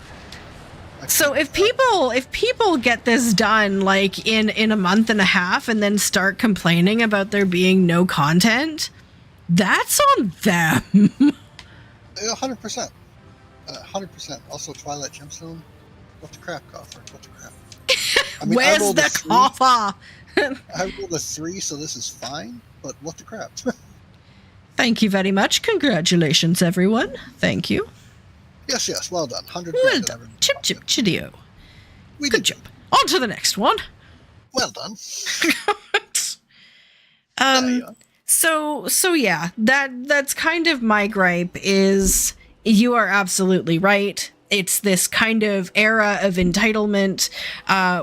So if people get this done in a month and a half and then start complaining about there being no content, that's on them. 100%. 100%. Also, Twilight Gemstone. What the crap, Coffer? What the crap? I mean, Where's the coffer? I rolled a 3, so this is fine. But what the crap? Thank you very much. Congratulations, everyone. Thank you. Yes. Well done. 100. Well done. Chip, chidio. Good job. On to the next one. Well done. So yeah, that's kind of my gripe is you are absolutely right. It's this kind of era of entitlement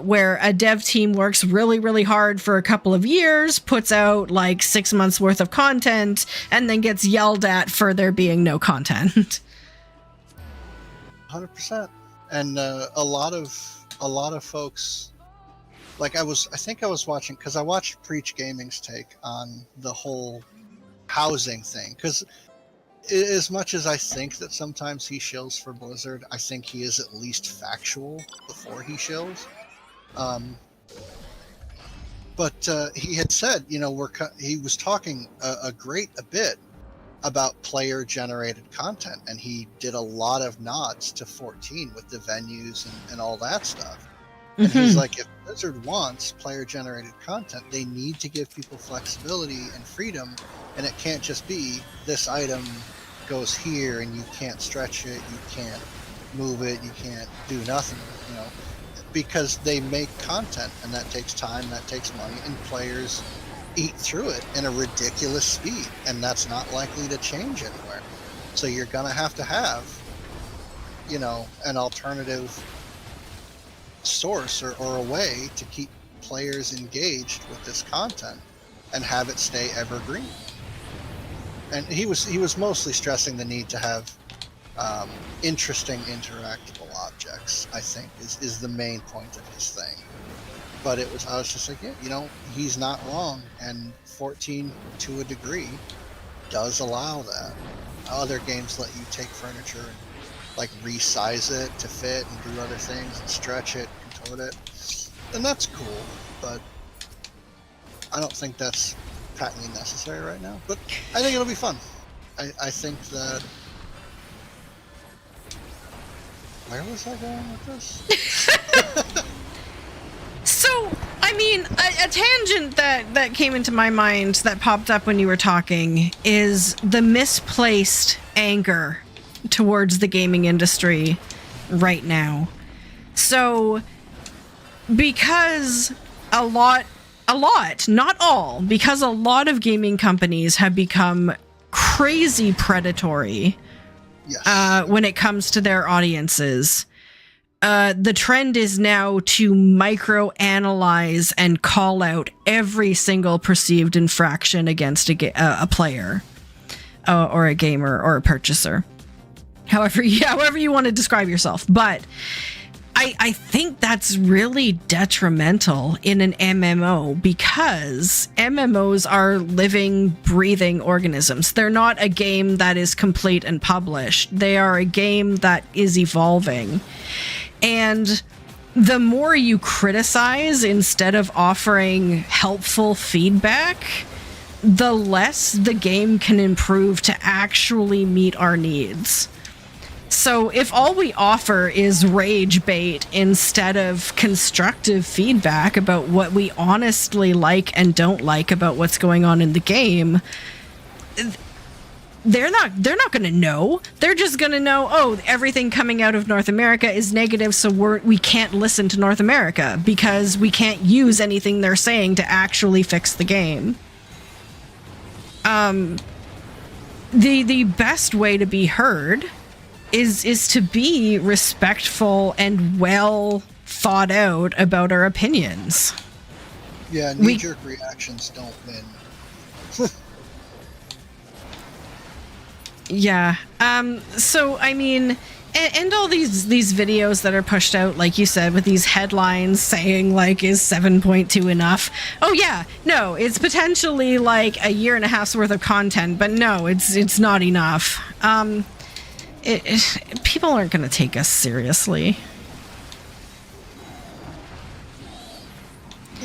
where a dev team works really, really hard for a couple of years, puts out 6 months worth of content, and then gets yelled at for there being no content. 100%. And a lot of folks, I think I was watching, because I watched Preach Gaming's take on the whole housing thing, because as much as I think that sometimes he shills for Blizzard, I think he is at least factual before he shills. But he had said, he was talking a bit about player-generated content, and he did a lot of nods to 14 with the venues and all that stuff. And he's like, if Blizzard wants player-generated content, they need to give people flexibility and freedom, and it can't just be this item goes here and you can't stretch it, you can't move it, you can't do nothing, you know, because they make content, and that takes time, that takes money, and players eat through it in a ridiculous speed, and that's not likely to change anywhere. So you're gonna have, you know, an alternative source or a way to keep players engaged with this content and have it stay evergreen. And he was mostly stressing the need to have interesting interactable objects, I think, is the main point of his thing. But I was just like, yeah, you know, he's not wrong, and 14 to a degree does allow that. Other games let you take furniture and like resize it to fit and do other things and stretch it, contort it, and that's cool, but I don't think that's patently necessary right now. But I think it'll be fun. I think that... Where was I going with this? So, I mean, a tangent that came into my mind that popped up when you were talking is the misplaced anger towards the gaming industry right now. So, because not all, because a lot of gaming companies have become crazy predatory when it comes to their audiences. The trend is now to micro-analyze and call out every single perceived infraction against a player or a gamer or a purchaser. However you want to describe yourself. But I think that's really detrimental in an MMO, because MMOs are living, breathing organisms. They're not a game that is complete and published. They are a game that is evolving. And the more you criticize instead of offering helpful feedback, the less the game can improve to actually meet our needs. So if all we offer is rage bait instead of constructive feedback about what we honestly like and don't like about what's going on in the game, they're not going to know. They're just going to know, oh, everything coming out of North America is negative, so we can't listen to North America because we can't use anything they're saying to actually fix the game. The best way to be heard is to be respectful and well thought out about our opinions. Yeah, knee-jerk reactions don't win. Yeah. So, I mean, and all these videos that are pushed out, like you said, with these headlines saying, like, is 7.2 enough? Oh, yeah. No, it's potentially, like, a year and a half's worth of content, but no, it's not enough. People aren't going to take us seriously.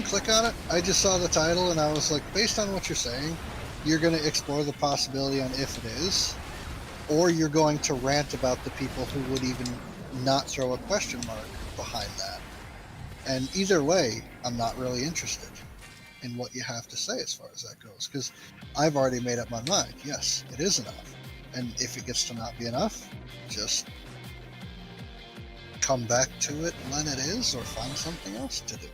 Click on it. I just saw the title and I was like, based on what you're saying, you're going to explore the possibility on if it is, or you're going to rant about the people who would even not throw a question mark behind that. And either way, I'm not really interested in what you have to say as far as that goes, because I've already made up my mind. Yes, it is enough. And if it gets to not be enough, just come back to it when it is, or find something else to do.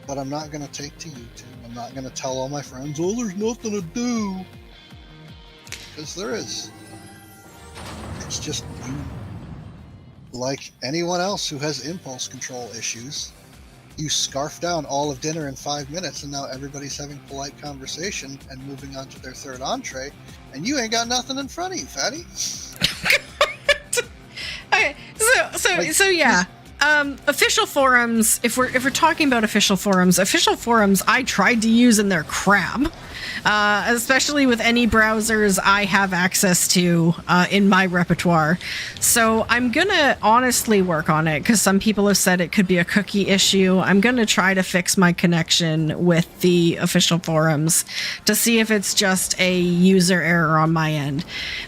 But I'm not going to take to YouTube. I'm not going to tell all my friends, oh, there's nothing to do. Because there is. It's just you, like anyone else who has impulse control issues, you scarf down all of dinner in 5 minutes, and now everybody's having polite conversation and moving on to their third entree, and you ain't got nothing in front of you, fatty. Okay, so yeah. Official forums, if we're talking about official forums I tried to use and they're crap. especially with any browsers I have access to in my repertoire. So I'm going to honestly work on it because some people have said it could be a cookie issue. I'm going to try to fix my connection with the official forums to see if it's just a user error on my end.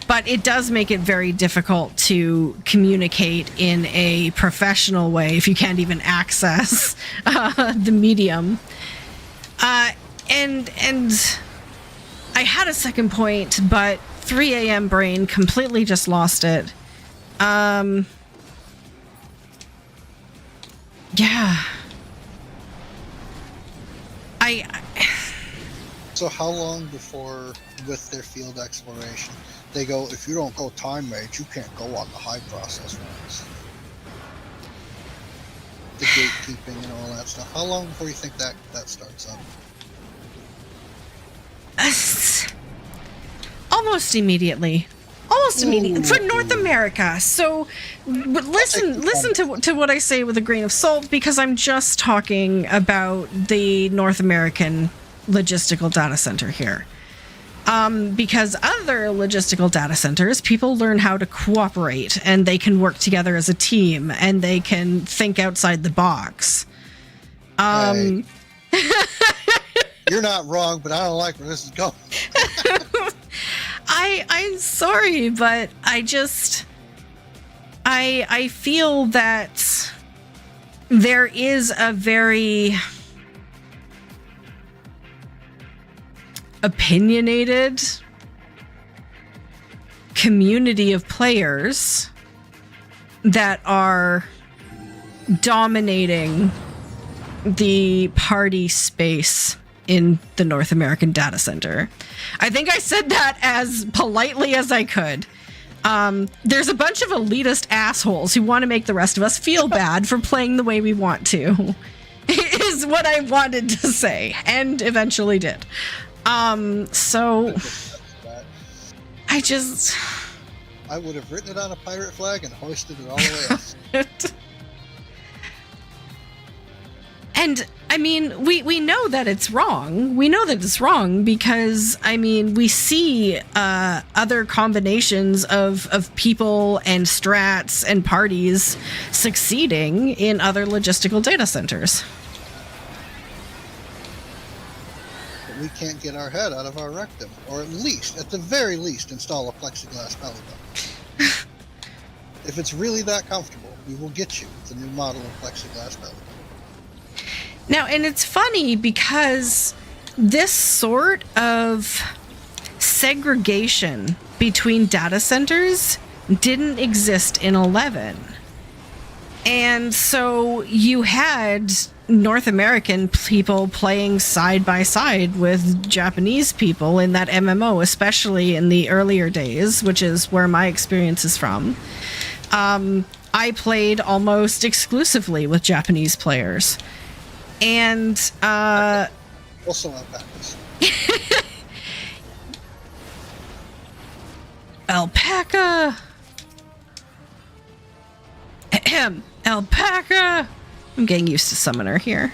But it does make it very difficult to communicate in a professional way if you can't even access the medium. And I had a second point, but 3 a.m. brain completely just lost it. Yeah. So how long before, with their field exploration, they go, if you don't go time mage, you can't go on the high process runs? The gatekeeping and all that stuff. How long before you think that starts up? Almost immediately. For North America. So listen to what I say with a grain of salt, because I'm just talking about the North American logistical data center here. Because other logistical data centers, people learn how to cooperate and they can work together as a team and they can think outside the box. Hey. You're not wrong, but I don't like where this is going. I'm sorry, but I feel that there is a very opinionated community of players that are dominating the party space in the North American data center. I think I said that as politely as I could. There's a bunch of elitist assholes who want to make the rest of us feel bad for playing the way we want to, is what I wanted to say, and eventually did. So I would have written it on a pirate flag and hoisted it all the way up. And I mean, we know that it's wrong. We know that it's wrong because, I mean, we see other combinations of people and strats and parties succeeding in other logistical data centers. But we can't get our head out of our rectum, or at the very least, install a plexiglass belly button. If it's really that comfortable, we will get you the new model of plexiglass belly button. Now, and it's funny because this sort of segregation between data centers didn't exist in 11. And so you had North American people playing side by side with Japanese people in that MMO, especially in the earlier days, which is where my experience is from. I played almost exclusively with Japanese players. And also alpacas. Alpaca. Ahem. Alpaca. I'm getting used to summoner here.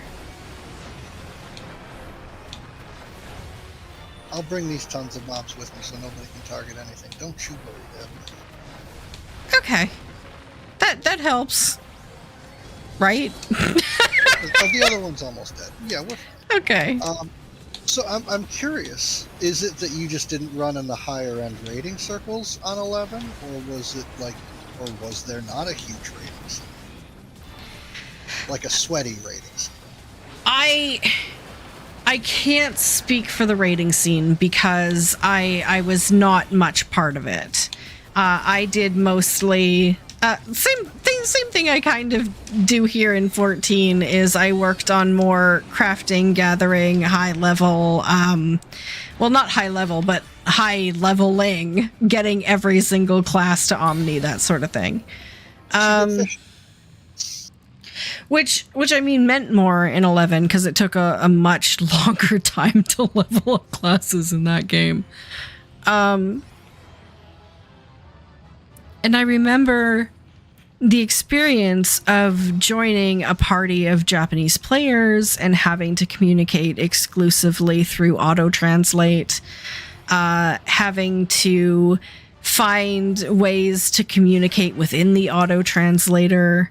I'll bring these tons of mobs with me so nobody can target anything. Don't you worry, Deb. Okay. That helps. Right? The other one's almost dead. Yeah, we're fine. Okay. So I'm curious, is it that you just didn't run in the higher end rating circles on 11, or was it or was there not a huge rating scene? Like a sweaty rating scene? I can't speak for the rating scene because I was not much part of it. I did mostly same thing I kind of do here in 14 is I worked on more crafting, gathering, high level, well, not high level, but high leveling, getting every single class to Omni, that sort of thing. Which I mean meant more in 11 because it took a much longer time to level up classes in that game. And I remember the experience of joining a party of Japanese players and having to communicate exclusively through auto-translate, having to find ways to communicate within the auto-translator,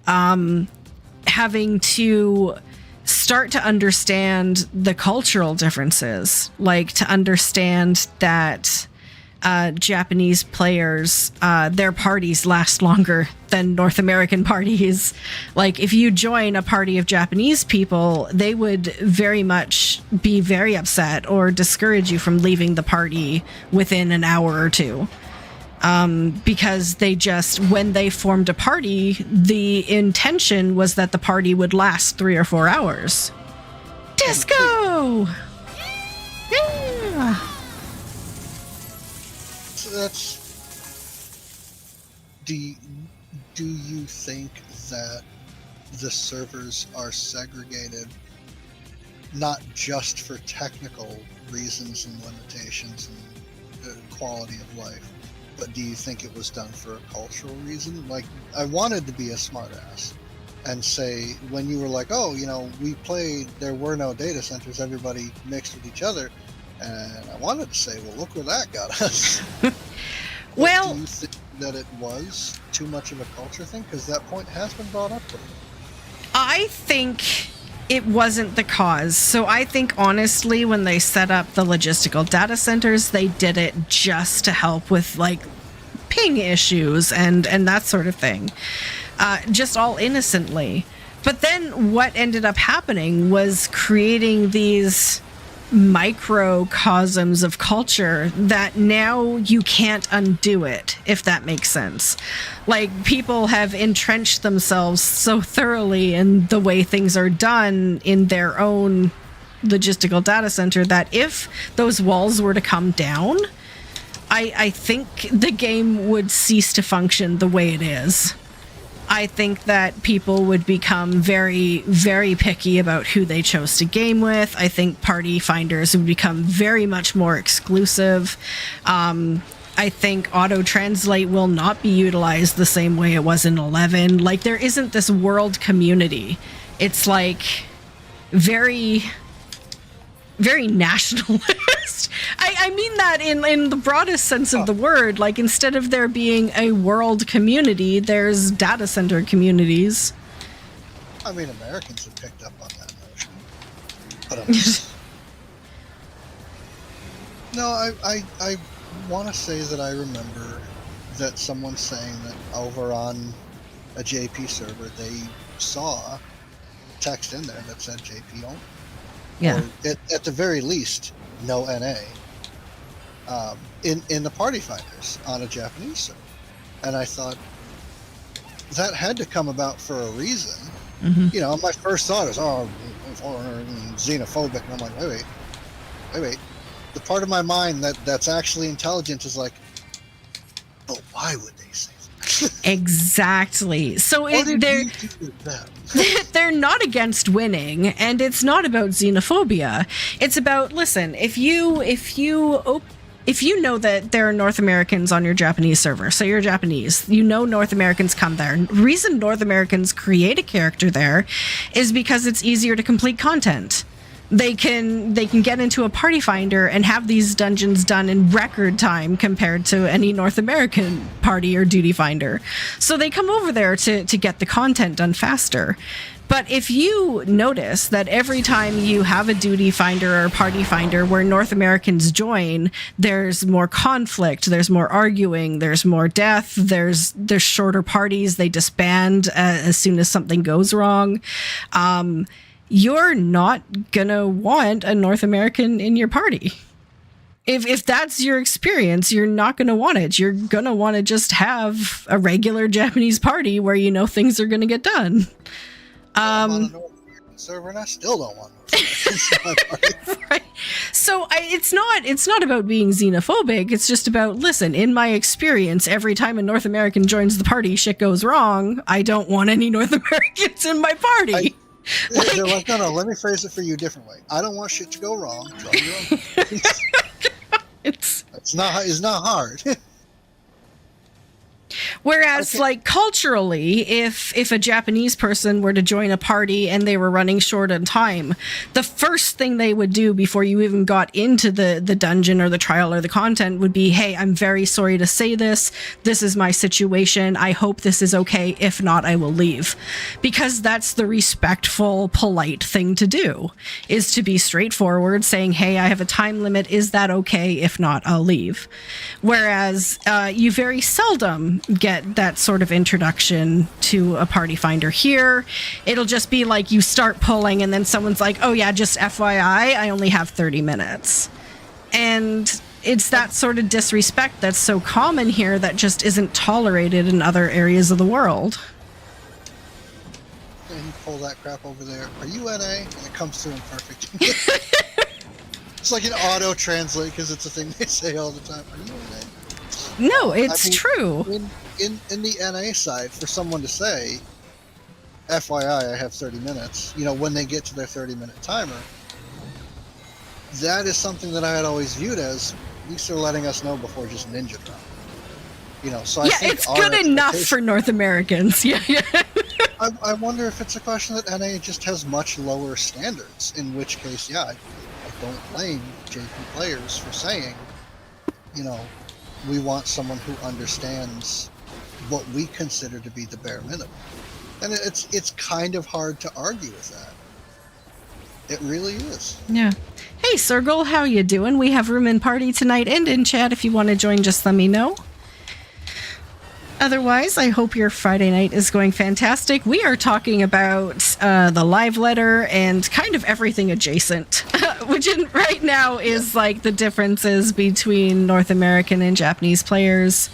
having to start to understand the cultural differences, like to understand that Japanese players, their parties last longer than North American parties. Like, if you join a party of Japanese people, they would very much be very upset or discourage you from leaving the party within an hour or two. Because they just, when they formed a party, the intention was that the party would last 3 or 4 hours. Disco! Yeah! So that's... Do you think that the servers are segregated not just for technical reasons and limitations and quality of life, but do you think it was done for a cultural reason? Like, I wanted to be a smartass and say, when you were like, oh, you know, we played, there were no data centers, everybody mixed with each other, and I wanted to say, well, look where that got us. Well, do you think that it was too much of a culture thing? Because that point has been brought up before. I think it wasn't the cause. So I think, honestly, when they set up the logistical data centers, they did it just to help with, like, ping issues and that sort of thing. Just all innocently. But then what ended up happening was creating these microcosms of culture that now you can't undo it, if that makes sense. Like, people have entrenched themselves so thoroughly in the way things are done in their own logistical data center that if those walls were to come down, I think the game would cease to function the way it is. I think that people would become very, very picky about who they chose to game with. I think party finders would become very much more exclusive. I think auto-translate will not be utilized the same way it was in 11. Like, there isn't this world community. It's like very, very nationalist. I mean that in the broadest sense of the word. Like, instead of there being a world community, there's data center communities. I mean, Americans have picked up on that notion. But no, I want to say that I remember that someone saying that over on a JP server, they saw text in there that said JP only. Yeah. Or at the very least, no NA. In the party finders on a Japanese server. And I thought, that had to come about for a reason. Mm-hmm. You know, my first thought is, oh, foreigner and xenophobic. And I'm like, wait. The part of my mind that's actually intelligent is like, but why would they say that? Exactly. So they're not against winning, and it's not about xenophobia. It's about, listen, if you know that there are North Americans on your Japanese server, so you're Japanese, you know North Americans come there. The reason North Americans create a character there is because it's easier to complete content. They can get into a party finder and have these dungeons done in record time compared to any North American party or duty finder. So they come over there to get the content done faster. But if you notice that every time you have a duty finder or party finder where North Americans join, there's more conflict, there's more arguing, there's more death, there's shorter parties, they disband as soon as something goes wrong. You're not gonna want a North American in your party. If that's your experience, you're not gonna want it. You're gonna want to just have a regular Japanese party where you know things are gonna get done. I'm on a North American server and I still don't want North Right. So it's not about being xenophobic. It's just about, listen, in my experience, every time a North American joins the party, shit goes wrong. I don't want any North Americans in my party. They're like, no, let me phrase it for you a different way. I don't want shit to go wrong. It's not hard. Whereas, like, culturally, if a Japanese person were to join a party and they were running short on time, the first thing they would do before you even got into the dungeon or the trial or the content would be, hey, I'm very sorry to say this. This is my situation. I hope this is okay. If not, I will leave. Because that's the respectful, polite thing to do, is to be straightforward, saying, hey, I have a time limit. Is that okay? If not, I'll leave. Whereas you very seldom get that sort of introduction to a party finder here. It'll just be like you start pulling and then someone's like, oh yeah, just FYI, I only have 30 minutes. And it's that sort of disrespect that's so common here that just isn't tolerated in other areas of the world. And you pull that crap over there. Are you NA? And it comes through in perfect. It's like an auto translate because it's a thing they say all the time. Are you NA? No, it's true. In the NA side, for someone to say, FYI, I have 30 minutes, when they get to their 30-minute timer, that is something that I had always viewed as, at least they're letting us know before just ninja drop. So I think it's good enough for North Americans. Yeah. I wonder if it's a question that NA just has much lower standards, in which case, I don't blame JP players for saying, we want someone who understands what we consider to be the bare minimum. And it's kind of hard to argue with that. It really is. Yeah. Hey, Sergal, how you doing? We have room in party tonight and in chat. If you want to join, just let me know. Otherwise, I hope your Friday night is going fantastic. We are talking about the live letter and kind of everything adjacent, which right now is like the differences between North American and Japanese players.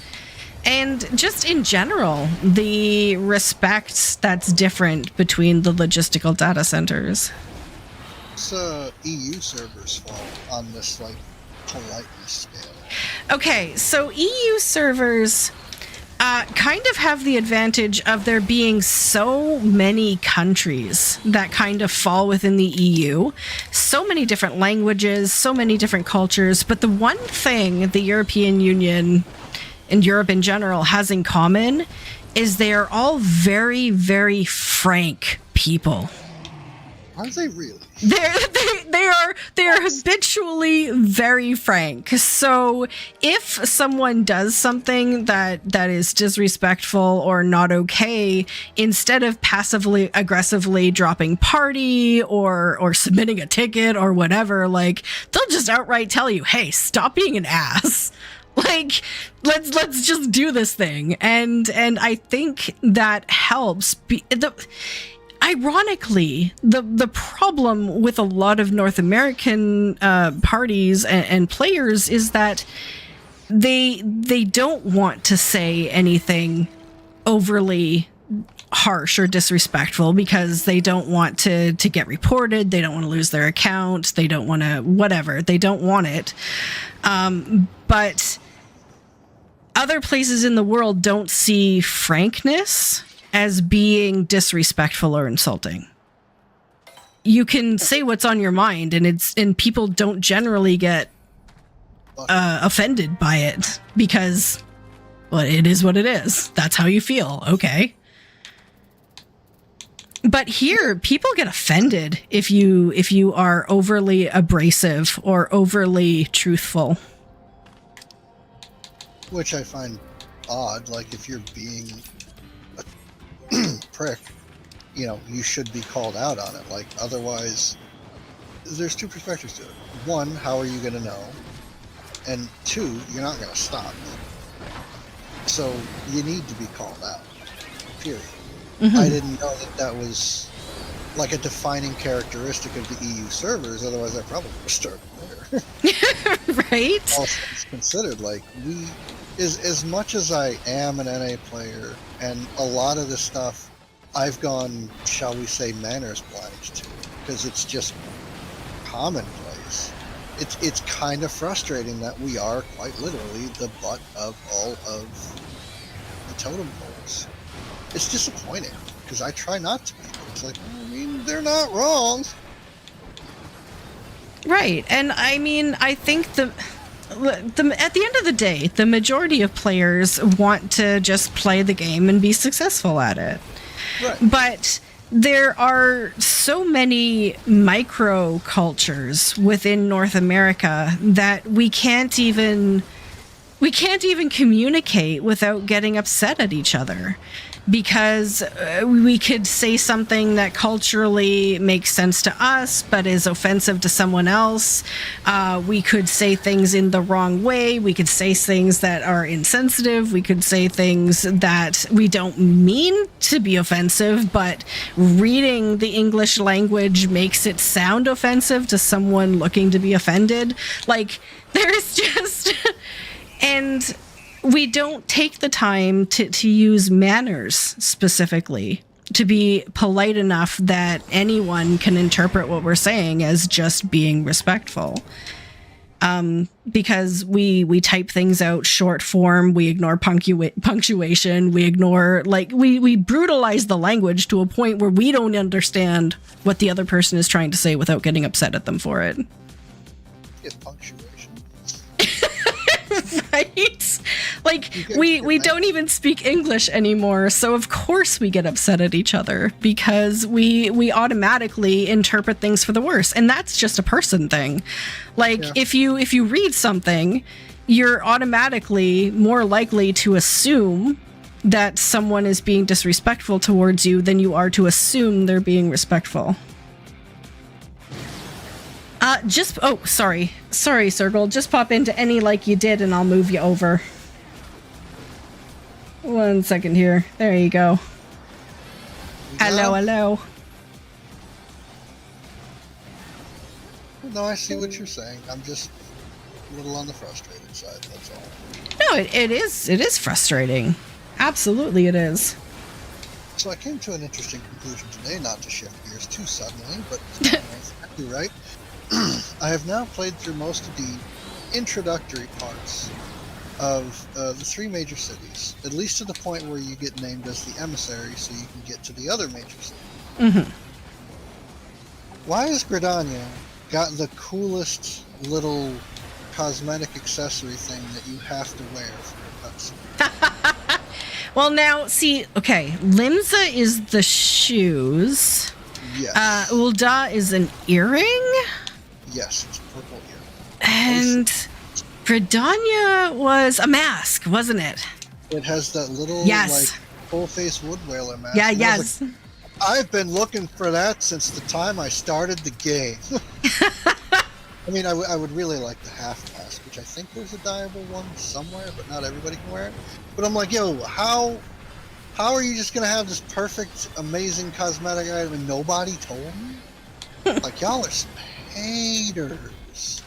And just in general, the respect that's different between the logistical data centers. What's EU servers fall on this politeness scale? Okay, so EU servers kind of have the advantage of there being so many countries that kind of fall within the EU, so many different languages, so many different cultures. But the one thing the European Union and Europe in general has in common is they are all very, very frank people. Are they really? They are habitually very frank. So if someone does something that is disrespectful or not okay, instead of passively aggressively dropping party or submitting a ticket or whatever, they'll just outright tell you, hey, stop being an ass. Let's just do this thing. And I think that helps. Ironically, the problem with a lot of North American parties and players is that they don't want to say anything overly harsh or disrespectful because they don't want to get reported. They don't want to lose their account. They don't want to whatever. They don't want it. But other places in the world don't see frankness as being disrespectful or insulting. You can say what's on your mind, and people don't generally get offended by it because, well, it is what it is. That's how you feel. Okay. But here, people get offended if you are overly abrasive or overly truthful. Which I find odd. If you're being prick, you should be called out on it. Otherwise, there's two perspectives to it. One, how are you going to know? And two, you're not going to stop. So you need to be called out. Period. Mm-hmm. I didn't know that was a defining characteristic of the EU servers. Otherwise, I probably would have started there. Right? All things considered, as much as I am an NA player, and a lot of the stuff I've gone, shall we say, manners blind to, because it's just commonplace. It's kind of frustrating that we are quite literally the butt of all of the totem poles. It's disappointing, because I try not to be, but it's they're not wrong. Right, and I think at the end of the day, the majority of players want to just play the game and be successful at it. Right. But there are so many micro cultures within North America that we can't even communicate without getting upset at each other, because we could say something that culturally makes sense to us but is offensive to someone else. We could say things in the wrong way. We could say things that are insensitive. We could say things that we don't mean to be offensive, but reading the English language makes it sound offensive to someone looking to be offended. Like, there's just... And we don't take the time to use manners specifically, to be polite enough that anyone can interpret what we're saying as just being respectful. Because we type things out short form, we ignore punctuation, we ignore, we brutalize the language to a point where we don't understand what the other person is trying to say without getting upset at them for it. Yeah, punctuation. Right? Like, we don't even speak English anymore, so of course we get upset at each other because we automatically interpret things for the worse, and that's just a person thing. Like, if you read something, you're automatically more likely to assume that someone is being disrespectful towards you than you are to assume they're being respectful. Sorry, Circle. Just pop into any like you did and I'll move you over. 1 second here. There you go. Hello. No, I see what you're saying. I'm just a little on the frustrated side, that's all. No, it is frustrating. Absolutely it is. So I came to an interesting conclusion today, not to shift gears too suddenly, but exactly right. I have now played through most of the introductory parts of the 3 major cities, at least to the point where you get named as the emissary so you can get to the other major cities. Mm-hmm. Why has Gridania got the coolest little cosmetic accessory thing that you have to wear for your cutscene? Well, now, see, okay, Limsa is the shoes. Yes. Ul'dah is an earring? Yes, it's a purple ear. And Gridania was a mask, wasn't it? It has that little, full-face wood whaler mask. Yeah, yes. Like, I've been looking for that since the time I started the game. I mean, I would really like the half mask, which I think there's a dyeable one somewhere, but not everybody can wear it. But I'm like, yo, how are you just going to have this perfect, amazing cosmetic item and nobody told me? Like, y'all are some haters.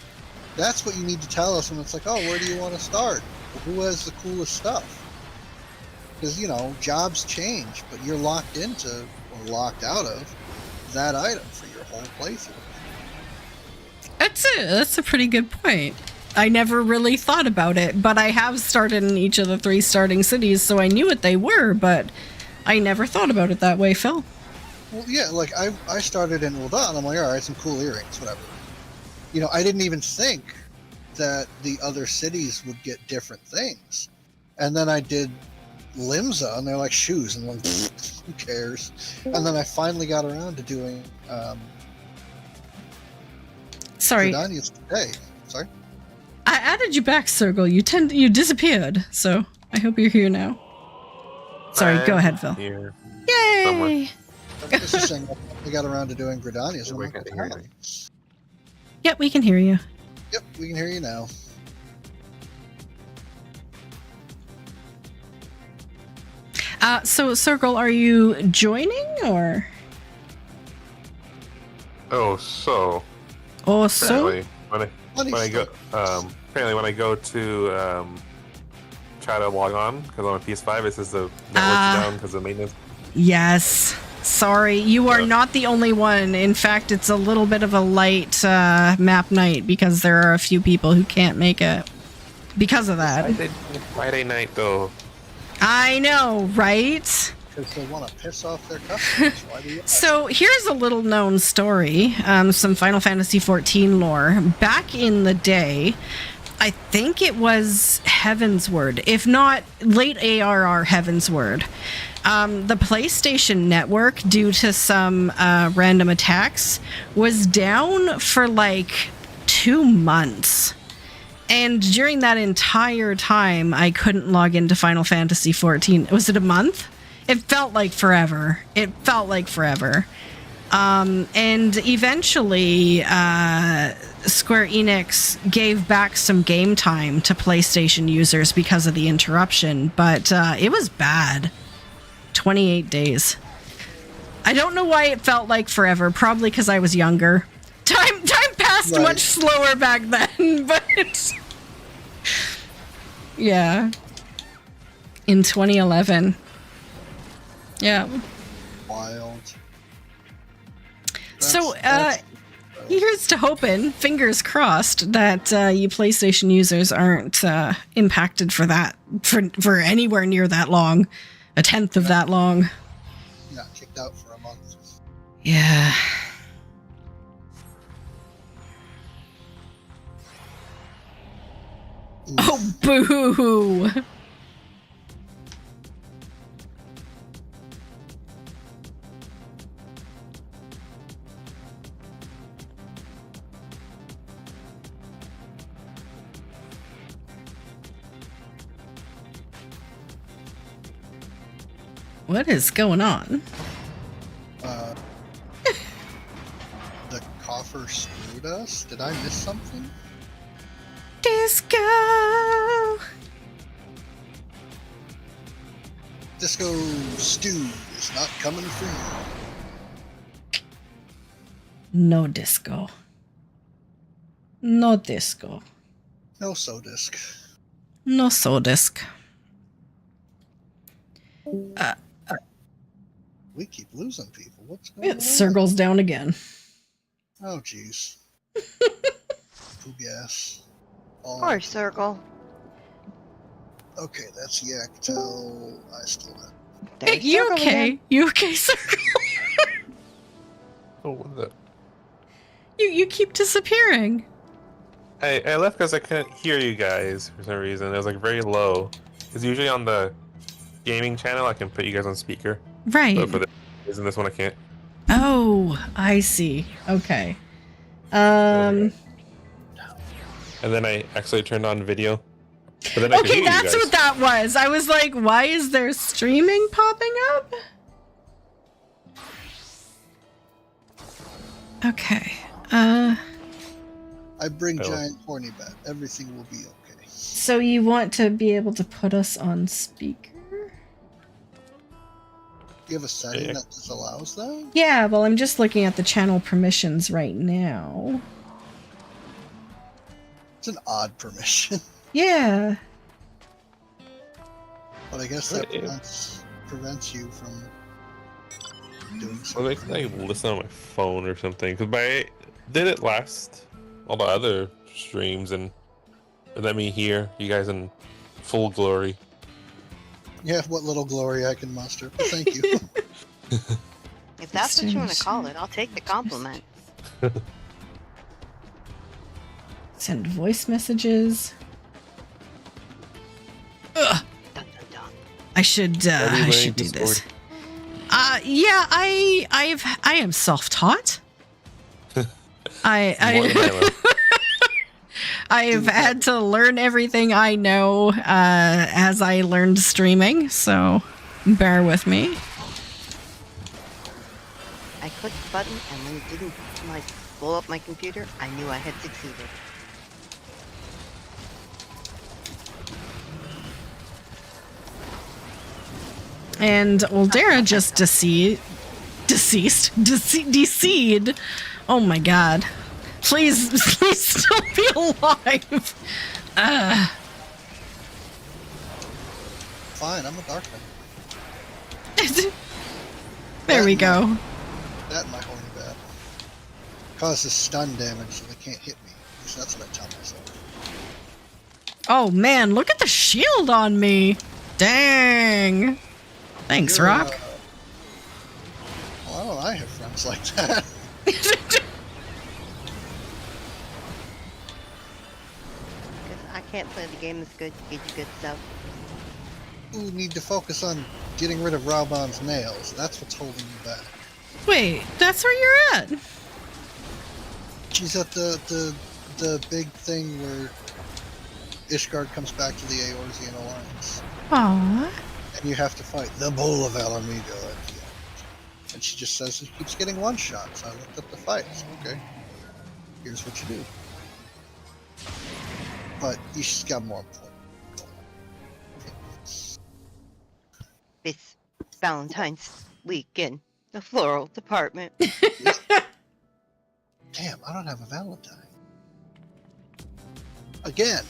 That's what you need to tell us when it's like, oh, where do you want to start? Well, who has the coolest stuff? Because, jobs change, but you're locked into, or locked out of, that item for your whole playthrough. That's a pretty good point. I never really thought about it, but I have started in each of the 3 starting cities, so I knew what they were, but I never thought about it that way, Phil. Well, yeah, like, I started in Ul'dah, and I'm like, alright, some cool earrings, whatever. I didn't even think that the other cities would get different things. And then I did Limsa, and they're like shoes, and I'm like, who cares? And then I finally got around to doing, Sorry. Gridania's today. Sorry? I added you back, Circle. You disappeared, so I hope you're here now. Sorry, go ahead, Phil. Here. Yay! It's just saying I got around to doing Gridania's. We can hear you. Yep, we can hear you. Yep, we can hear you now. So, Circle, are you joining, or? Apparently, when I go, apparently when I go to try to log on because I'm on PS5, it says the network's down because of maintenance. Yes. Sorry, you are not the only one. In fact, it's a little bit of a light map night because there are a few people who can't make it because of that. Friday night, though. I know, right? Because they want to piss off their customers. Why do you So here's a little known story, some Final Fantasy XIV lore. Back in the day, I think it was Heaven's Word, if not late ARR Heaven's Word. The PlayStation Network, due to some random attacks, was down for like 2 months. And during that entire time, I couldn't log into Final Fantasy XIV. Was it a month? It felt like forever. And eventually, Square Enix gave back some game time to PlayStation users because of the interruption, but it was bad. 28 days. I don't know why it felt like forever. Probably because I was younger. Time passed much slower back then, but yeah. In 2011. Yeah. Wild. So, here's to hoping, fingers crossed, that you PlayStation users aren't impacted for that, for anywhere near that long. A tenth of that long. Got kicked out for a month. Yeah. Oh, boo! What is going on? The coffer screwed us? Did I miss something? Disco! Disco stew is not coming for you. No disco. No disco. No so disc. No so disc. We keep losing people. What's going on? It circles down again. Oh, jeez. Poo gas. Poor Circle. Okay, that's Yaktel. I still have. There's You Circle okay? again. You okay, Circle? Oh, what is that? You keep disappearing. I left because I couldn't hear you guys for some reason. It was like very low. Because usually on the gaming channel I can put you guys on speaker. Right. But for this one I can't. Oh, I see. Okay. And then I actually turned on video. But then I could hear Okay, you that's guys. what that was. I was like, why is there streaming popping up? Okay. I bring giant horny bat. Everything will be okay. So you want to be able to put us on speaker? You have a setting that disallows that? Yeah, well, I'm just looking at the channel permissions right now. It's an odd permission. Yeah. But I guess that prevents you from doing something. Well, I can like listen on my phone or something. Because I did it last, all the other streams, and let me hear you guys in full glory. Yeah, what little glory I can muster. But thank you. If that's what you want to call it, I'll take the compliment. Send voice messages. Ugh. Dun, dun, dun. I should do this. Yeah, I am self-taught. I've had to learn everything I know as I learned streaming, so bear with me. I clicked the button, and when it didn't like blow up my computer, I knew I had succeeded. And Oldera just deceased. Oh my god. Please still be alive. Fine, I'm a Darkman. There we go. That and my horny bat. Causes stun damage so they can't hit me. At least that's what I tell myself. Oh man, look at the shield on me. Dang. Thanks, You're, Rock. Why don't I have friends like that? can't play the game as good to get you good stuff. You need to focus on getting rid of Raubon's nails. That's what's holding you back. Wait, that's where you're at? She's at the big thing where Ishtarrak comes back to the Eorzean Alliance. Aww. And you have to fight the Bull of Alamigo at the end. And she just says he keeps getting one-shots. I looked up the fights. Okay. Here's what you do. But she's got more important. It's Valentine's week in the floral department. Damn, I don't have a Valentine. Again.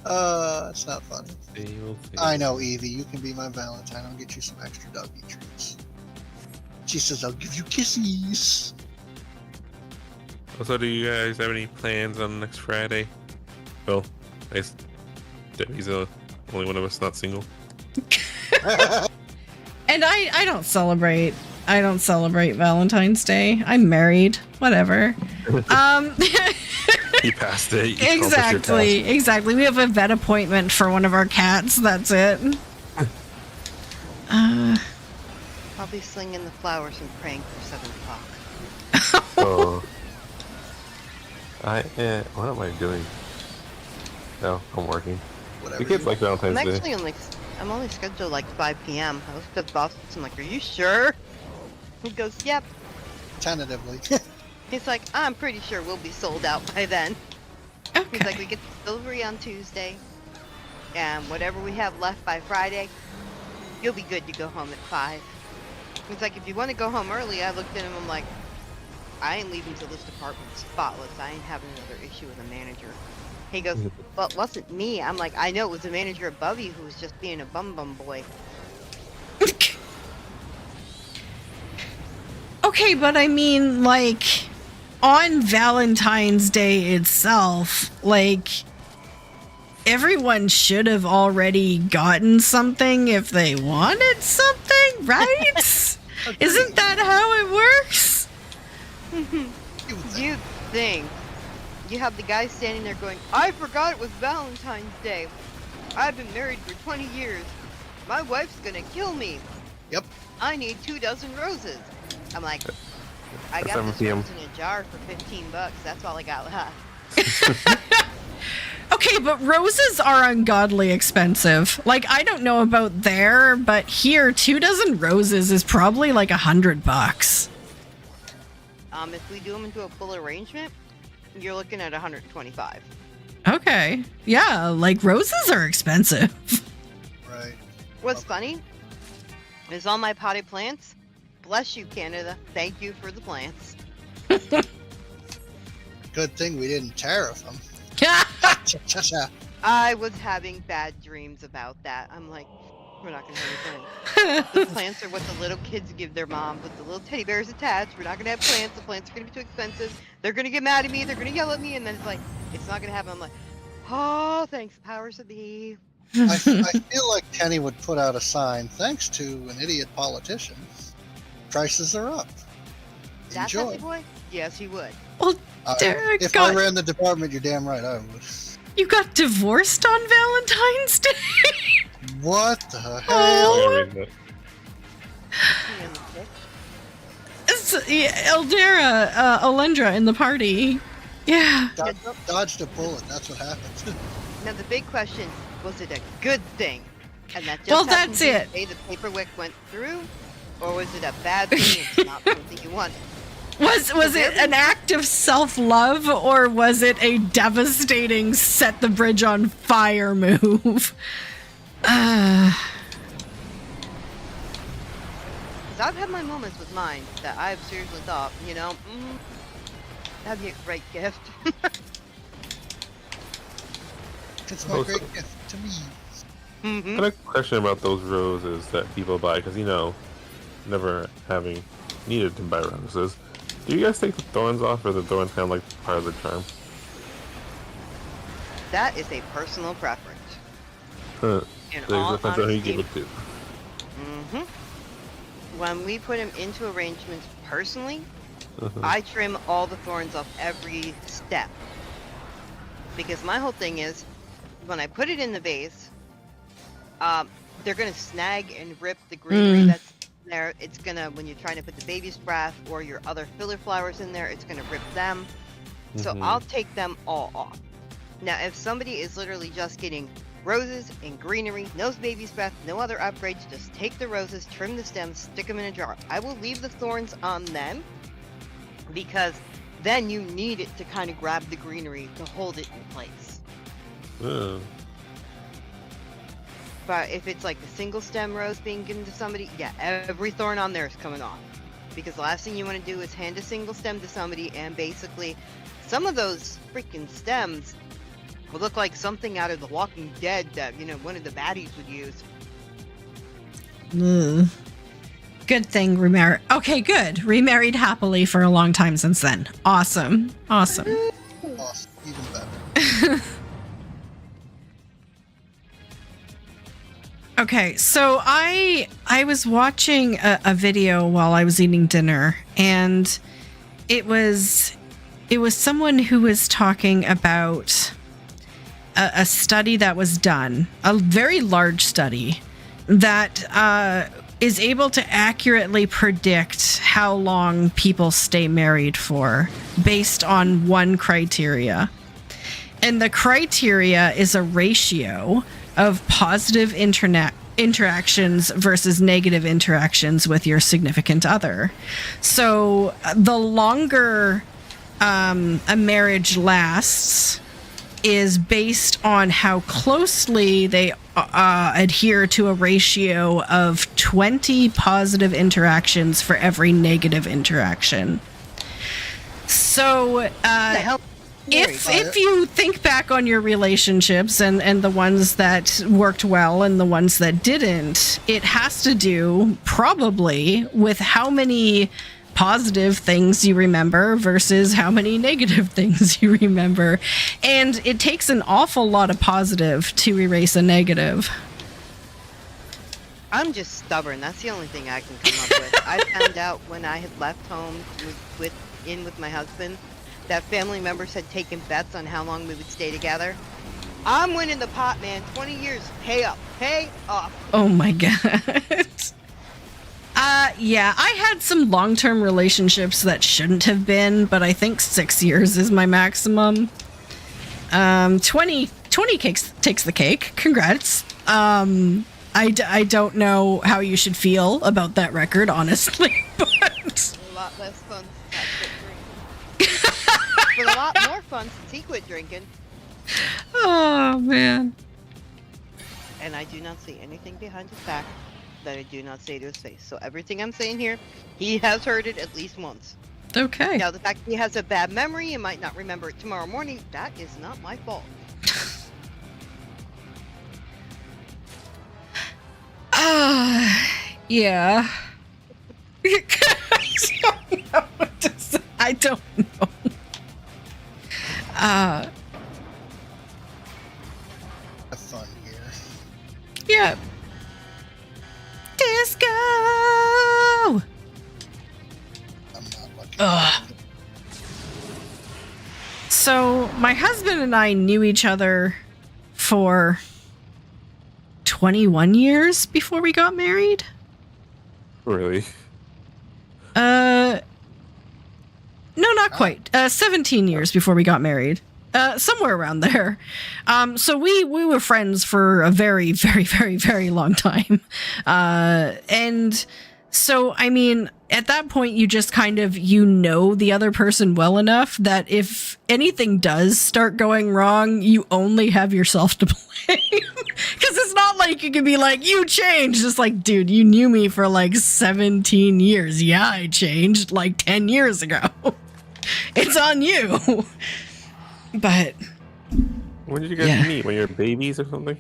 It's not fun. I know, Evie, you can be my Valentine. I'll get you some extra doggy treats. She says, I'll give you kisses. Also, do you guys have any plans on next Friday? Well, I guess Debbie's the only one of us not single. And I don't celebrate. I don't celebrate Valentine's Day. I'm married. Whatever. You passed it. You Exactly. We have a vet appointment for one of our cats. That's it. I'll be slinging the flowers and praying for 7 o'clock. Oh. What am I doing? No, I'm working. Whatever. The kids like Valentine's I'm Day. actually I'm only scheduled like 5 p.m. I looked at the boss and I'm like, are you sure? He goes, yep. Tentatively. He's like, I'm pretty sure we'll be sold out by then. Okay. He's like, we get the delivery on Tuesday, and whatever we have left by Friday, you'll be good to go home at 5. He's like, if you want to go home early, I looked at him, I'm like, I ain't leaving till this department's spotless. I ain't having another issue with a manager. He goes, well, it wasn't me. I'm like, I know it was the manager above you who was just being a bum boy. Okay, but I mean, like, on Valentine's Day itself, like, everyone should have already gotten something if they wanted something, right? Isn't that how it works? You think. You have the guy standing there going, I forgot it was Valentine's Day. I've been married for 20 years. My wife's gonna kill me. Yep. I need 24 roses. I'm like, I got 7 this p.m. rose in a jar for $15. That's all I got left. Okay, but roses are ungodly expensive. Like, I don't know about there, but here, 24 roses is probably like $100. If we do them into a full arrangement, you're looking at 125. Okay. Yeah, like, roses are expensive. Right. What's funny is all my potted plants, bless you, Canada. Thank you for the plants. Good thing we didn't tariff them. Cha-cha-cha. I was having bad dreams about that. I'm like, we're not going to have anything. The plants are what the little kids give their mom with the little teddy bears attached. We're not going to have plants. The plants are going to be too expensive. They're going to get mad at me. They're going to yell at me. And then it's like, it's not going to happen. I'm like, oh, thanks, powers of the... I feel like Kenny would put out a sign, thanks to an idiot politician. Prices are up. That's Enjoy. happy boy? Yes, he would. Well, Derek if got... I ran the department, you're damn right I would. You got divorced on Valentine's Day? What the hell? Oh. He in the pic. It's Eldera, Alendra in the party. Yeah. Dodged a bullet, that's what happened. Now the big question, was it a good thing? And that just Well, happened that's to be it. the day the paperwork went through? Or was it a bad thing and not something you wanted? Was it an act of self-love, or was it a devastating set the bridge on fire move? Because I've had my moments with mine that I've seriously thought, that'd be a great gift. It's my great gift to me. Mm-hmm. I had a question about those roses that people buy, because, never having needed to buy roses. Do you guys take the thorns off, or the thorns kind of like part of the charm? That is a personal preference. Huh. In So all it depends on who you give honesty, it to. Mm-hmm. When we put him into arrangements personally, Uh-huh. I trim all the thorns off every step. Because my whole thing is, when I put it in the vase, they're gonna snag and rip the greenery that's there. It's gonna, when you're trying to put the baby's breath or your other filler flowers in there, it's gonna rip them. So I'll take them all off. Now, if somebody is literally just getting roses and greenery, no baby's breath, no other upgrades, just take the roses, trim the stems, stick them in a jar. I will leave the thorns on them, because then you need it to kind of grab the greenery to hold it in place. But if it's like a single stem rose being given to somebody, yeah, every thorn on there is coming off. Because the last thing you want to do is hand a single stem to somebody, and basically some of those freaking stems will look like something out of The Walking Dead that, you know, one of the baddies would use. Good thing remarried. Okay, good. Remarried happily for a long time since then. Awesome. Awesome. Awesome. Even better. Okay, so I was watching a video while I was eating dinner, and it was someone who was talking about a study that was done, a very large study that is able to accurately predict how long people stay married for based on one criteria. And the criteria is a ratio of positive interactions versus negative interactions with your significant other. So the longer a marriage lasts is based on how closely they adhere to a ratio of 20 positive interactions for every negative interaction. So if you think back on your relationships and the ones that worked well and the ones that didn't, it has to do probably with how many positive things you remember versus how many negative things you remember. And it takes an awful lot of positive to erase a negative. I'm just stubborn. That's the only thing I can come up with. I found out when I had left home with my husband that family members had taken bets on how long we would stay together. I'm winning the pot, man. 20 years. Pay up. Pay off. Oh my God. Yeah, I had some long-term relationships that shouldn't have been, but I think 6 years is my maximum. 20 takes the cake. Congrats. I don't know how you should feel about that record, honestly, but a lot less fun since I quit drinking. But a lot more fun since he quit drinking. Oh man. And I do not see anything behind his back that I do not say to his face. So everything I'm saying here, he has heard it at least once. Okay. Now the fact that he has a bad memory and might not remember it tomorrow morning, that is not my fault. Yeah. I don't know. Have fun here. Yeah. Disco! I'm not looking. So, my husband and I knew each other for 21 years before we got married. Really? No, not quite. 17 years before we got married. Somewhere around there. So we were friends for a very, very, very, very long time. And so, I mean, at that point, you just kind of, the other person well enough that if anything does start going wrong, you only have yourself to blame. Because it's not like you can be like, you changed. It's like, dude, you knew me for like 17 years. Yeah, I changed like 10 years ago. It's on you. But when did you guys meet? When you were babies or something?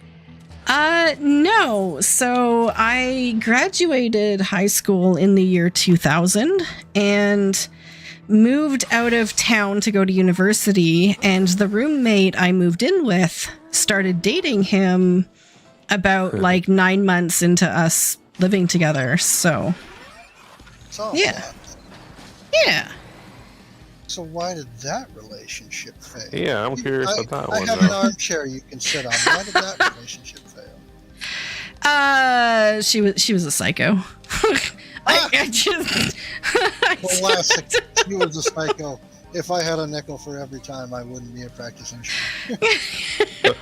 No. So I graduated high school in the year 2000 and moved out of town to go to university. And the roommate I moved in with started dating him about like 9 months into us living together. So, yeah. So why did that relationship fail? Yeah, I'm curious about that one. I have an armchair you can sit on. Why did that relationship fail? She was a psycho. I just Classic. She was a psycho. If I had a nickel for every time, I wouldn't be a practicing chef.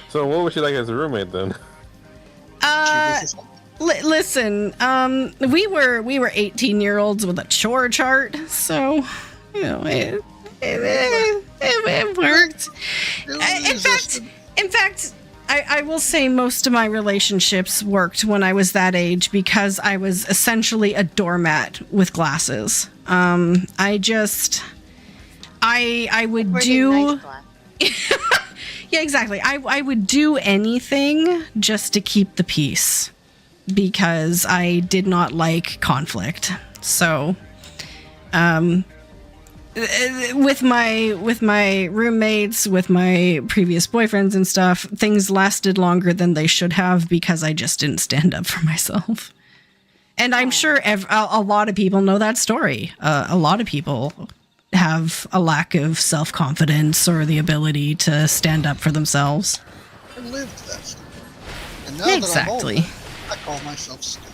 So what was she like as a roommate then? Listen, we were 18-year-olds with a chore chart, so you know it worked. In fact, I will say most of my relationships worked when I was that age because I was essentially a doormat with glasses. I would do. Yeah, exactly. I would do anything just to keep the peace because I did not like conflict. So, with my roommates, with my previous boyfriends and stuff, things lasted longer than they should have because I just didn't stand up for myself. And I'm sure a lot of people know that story. A lot of people have a lack of self-confidence or the ability to stand up for themselves. I lived that story. And now exactly. that I'm older, I call myself stupid.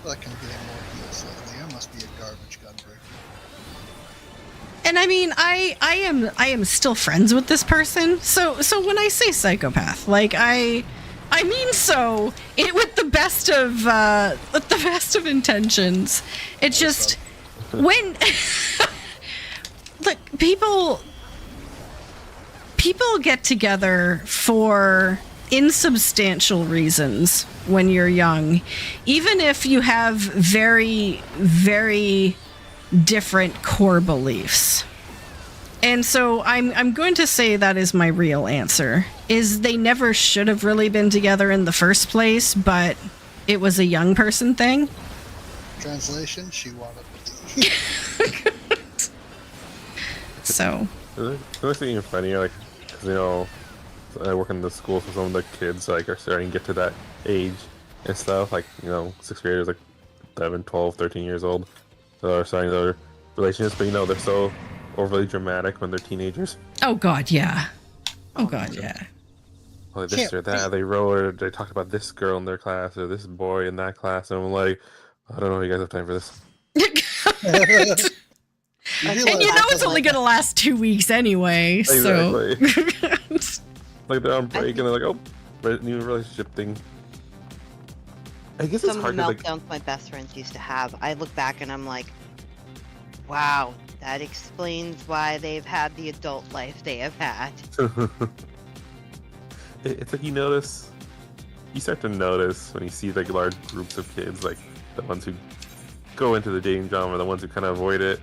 That can be more heals lately. I must be a garbage gun breaker. And I mean, I am still friends with this person. So when I say psychopath, like I mean so it with the best of intentions. It's just when look, people get together for insubstantial reasons when you're young, even if you have very, very different core beliefs. And so I'm going to say that is my real answer, is they never should have really been together in the first place, but it was a young person thing. Translation, she wanted to. So. It's even funnier, like, because, you know, I work in the school, so some of the kids, like, are starting to get to that age and stuff, like, you know, 6th graders, like, 11, 12, 13 years old, so they're starting their relationships, but, you know, they're so overly dramatic when they're teenagers. Oh, God, yeah. Oh, God, yeah. Like, this or that, they talked about this girl in their class, or this boy in that class, and I'm like, I don't know if you guys have time for this. And you know it's only going to last 2 weeks anyway, exactly. So... Like, they're on break, and they're like, oh, new relationship thing. I guess it's hard Some to, meltdowns my best friends used to have. I look back and I'm like, wow, that explains why they've had the adult life they have had. It's like you start to notice when you see, like, large groups of kids, like, the ones who go into the dating drama, the ones who kind of avoid it.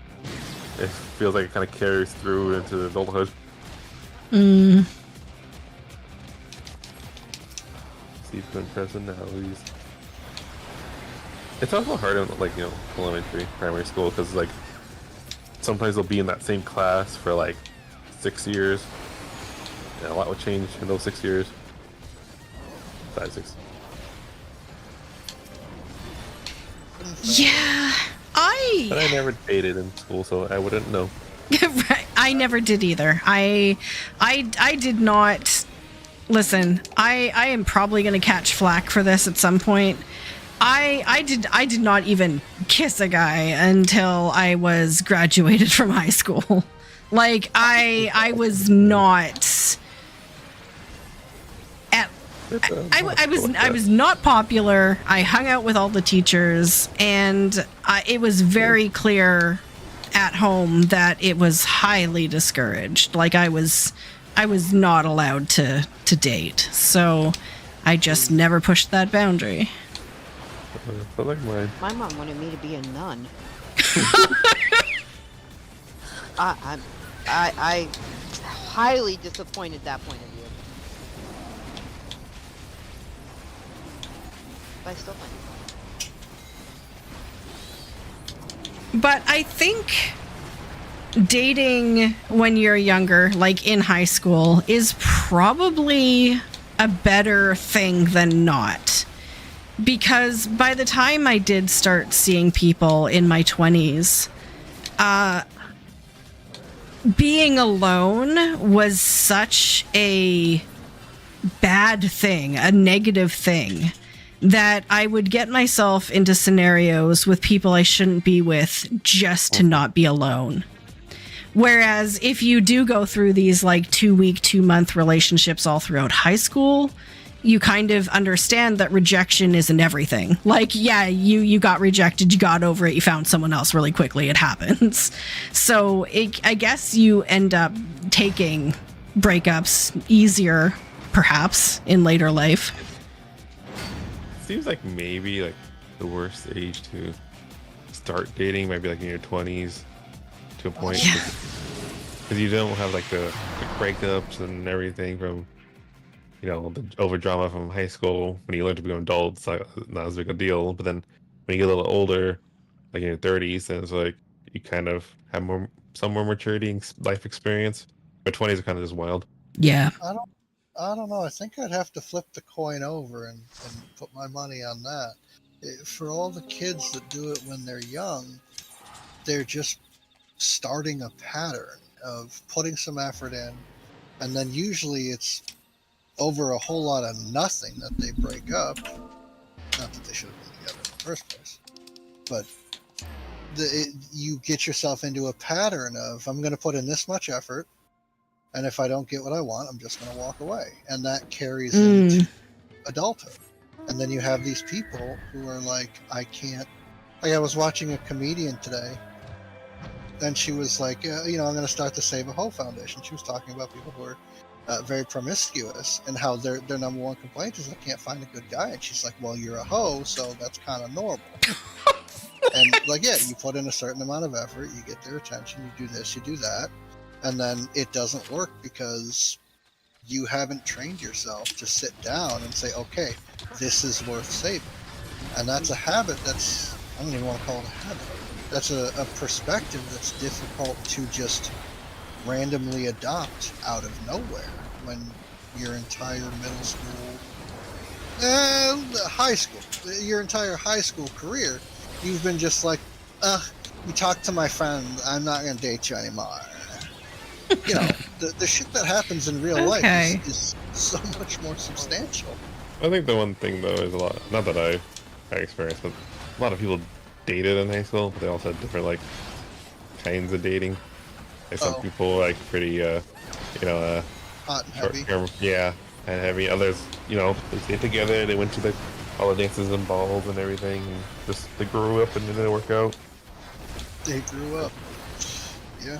It feels like it kind of carries through into adulthood. Sequent personalities. It's also hard in, like, you know, elementary, primary school, because, like, sometimes they'll be in that same class for, like, 6 years, and a lot will change in those 6 years. 5, 6. Yeah, But I never dated in school, so I wouldn't know. Right. I never did either. I did not. Listen, I am probably going to catch flack for this at some point. I did not even kiss a guy until I was graduated from high school. Like, I was not. I was not popular. I hung out with all the teachers, and it was very clear at home that it was highly discouraged. Like, I was not allowed to date, so I just never pushed that boundary. I like mine. My mom wanted me to be a nun. I highly disappointed that point of view. But I still think. But I think dating when you're younger, like in high school, is probably a better thing than not. Because by the time I did start seeing people in my 20s, being alone was such a bad thing, a negative thing, that I would get myself into scenarios with people I shouldn't be with just to not be alone. Whereas if you do go through these like 2-week, 2-month relationships all throughout high school, you kind of understand that rejection isn't everything. Like, yeah, you got rejected, you got over it, you found someone else really quickly, it happens. So I guess you end up taking breakups easier, perhaps, in later life. Seems like maybe like the worst age to start dating might be like in your 20s to a point. Yeah. Because you don't have like the breakups and everything from, you know, the over drama from high school. When you learn to become adults, it's like not as big a deal. But then when you get a little older, like in your 30s, then it's like you kind of have some more maturity and life experience. But 20s are kind of just wild. Yeah. I don't know. I think I'd have to flip the coin over and put my money on that. For all the kids that do it when they're young, they're just starting a pattern of putting some effort in, and then usually it's over a whole lot of nothing that they break up. Not that they should have been together in the first place, but you get yourself into a pattern of, I'm going to put in this much effort, and if I don't get what I want, I'm just going to walk away. And that carries into adulthood. And then you have these people who are like, I can't. Like, I was watching a comedian today, and she was like, you know, I'm going to start the Save a Hoe Foundation. She was talking about people who are very promiscuous and how their number one complaint is, I can't find a good guy. And she's like, well, you're a hoe, so that's kind of normal. And like, yeah, you put in a certain amount of effort, you get their attention, you do this, you do that. And then it doesn't work because you haven't trained yourself to sit down and say, okay, this is worth saving. And that's a habit that's, I don't even want to call it a habit. That's a perspective that's difficult to just randomly adopt out of nowhere when your entire middle school, high school, your entire high school career, you've been just like, you talk to my friend, I'm not going to date you anymore. You know, the shit that happens in real life is so much more substantial. I think the one thing though is a lot, not that I experienced, but a lot of people dated in high school, but they also had different like kinds of dating. Like some people like pretty, you know, hot and heavy. Yeah, and heavy. Others, you know, they stayed together. They went to all the dances and balls and everything, and just they grew up and it didn't work out. They grew up. Yeah.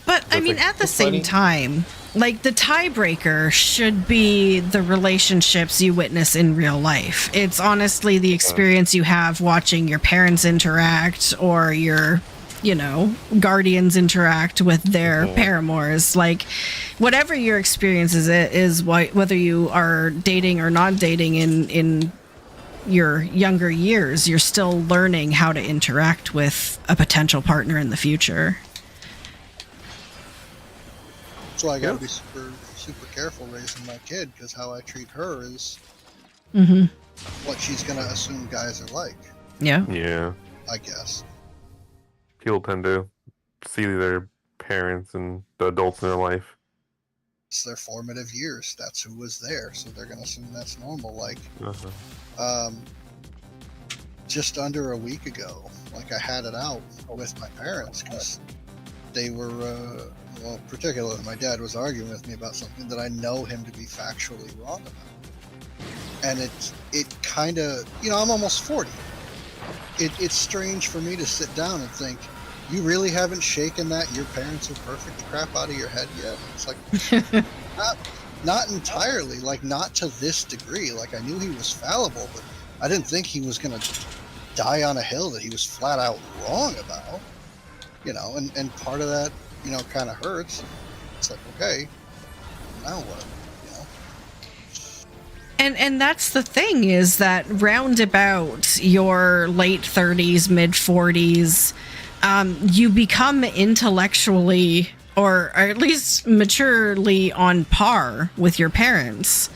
But I mean, at the same time, like, the tiebreaker should be the relationships you witness in real life. It's honestly the experience you have watching your parents interact or your, you know, guardians interact with their paramours. Like, whatever your experience is whether you are dating or not dating in your younger years, you're still learning how to interact with a potential partner in the future. So I gotta be super careful raising my kid, because how I treat her is what she's gonna assume guys are like. Yeah. I guess. People tend to see their parents and the adults in their life. It's their formative years. That's who was there, so they're gonna assume that's normal. Like, just under a week ago, like, I had it out with my parents because they were. Well, particularly my dad was arguing with me about something that I know him to be factually wrong about. And it kind of, you know, I'm almost 40. It's strange for me to sit down and think, you really haven't shaken that your parents are perfect crap out of your head yet? It's like, not entirely, like, not to this degree. Like, I knew he was fallible, but I didn't think he was going to die on a hill that he was flat out wrong about. You know, and part of that, you know, kind of hurts. It's like, okay, now what? You know? And that's the thing, is that round about your late 30s, mid 40s, you become intellectually, or at least maturely, on par with your parents.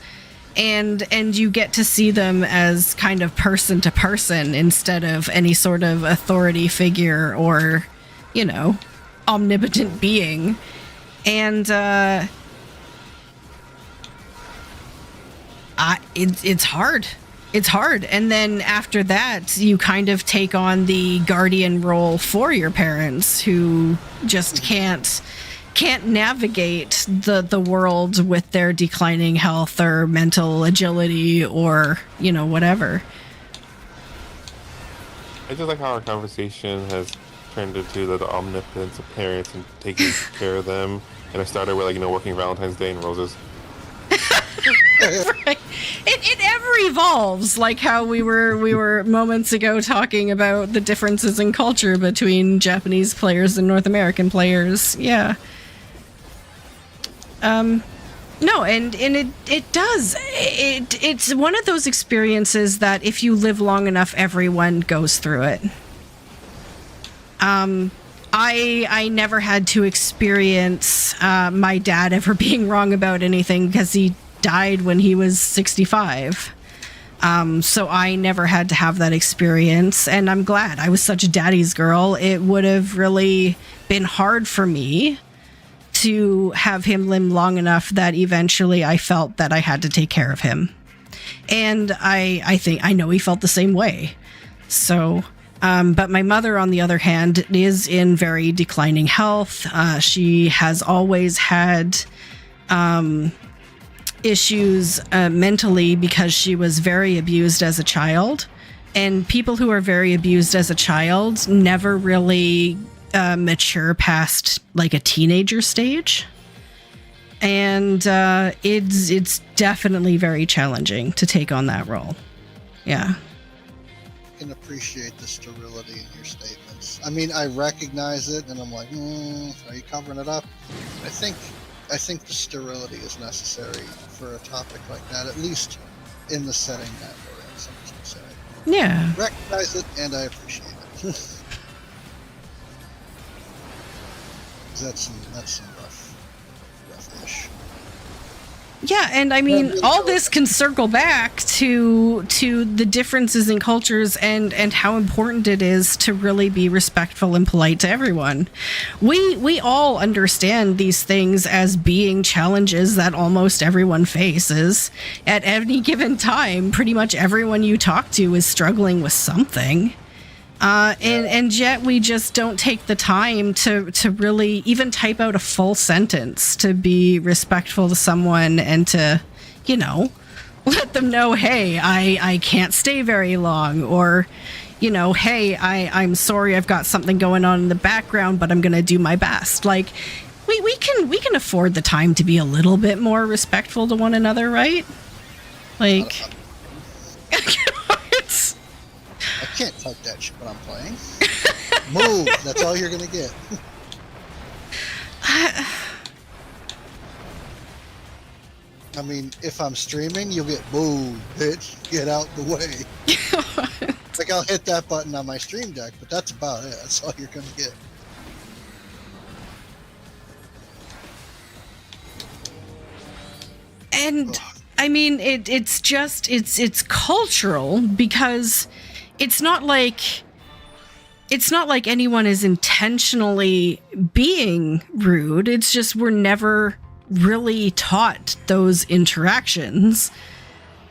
And you get to see them as kind of person to person instead of any sort of authority figure or, you know, omnipotent being. And it's hard. It's hard. And then after that, you kind of take on the guardian role for your parents, who just can't navigate the world with their declining health or mental agility or, you know, whatever. I just like how our conversation has turned into the omnipotence of parents and taking care of them. And I started with, like, you know, working Valentine's Day and roses. Right. It ever evolves, like how we were moments ago talking about the differences in culture between Japanese players and North American players. Yeah. No, and it does. It's one of those experiences that if you live long enough, everyone goes through it. I never had to experience my dad ever being wrong about anything, because he died when he was 65. So I never had to have that experience, and I'm glad. I was such a daddy's girl. It would have really been hard for me to have him live long enough that eventually I felt that I had to take care of him. And I know he felt the same way. So, but my mother, on the other hand, is in very declining health. She has always had issues mentally, because she was very abused as a child. And people who are very abused as a child never really mature past like a teenager stage. And it's definitely very challenging to take on that role. Yeah. I can appreciate the sterility in your statements. I mean, I recognize it, and I'm like, are you covering it up? I think the sterility is necessary for a topic like that, at least in the setting that we're in. Someone's gonna say, Yeah. recognize it, and I appreciate it. That's some rough-ish. Yeah, and I mean, all this can circle back to the differences in cultures and how important it is to really be respectful and polite to everyone. We all understand these things as being challenges that almost everyone faces. At any given time, pretty much everyone you talk to is struggling with something. And yet we just don't take the time to really even type out a full sentence to be respectful to someone and to, you know, let them know, hey, I can't stay very long, or, you know, hey, I'm sorry, I've got something going on in the background, but I'm going to do my best. Like, we can afford the time to be a little bit more respectful to one another, right? Like, it's... I can't type that shit when I'm playing. Move. That's all you're gonna get. I mean, if I'm streaming, you'll get move, bitch. Get out the way. Like, I'll hit that button on my stream deck, but that's about it. That's all you're gonna get. And I mean, it's cultural, because it's not like anyone is intentionally being rude. It's just we're never really taught those interactions.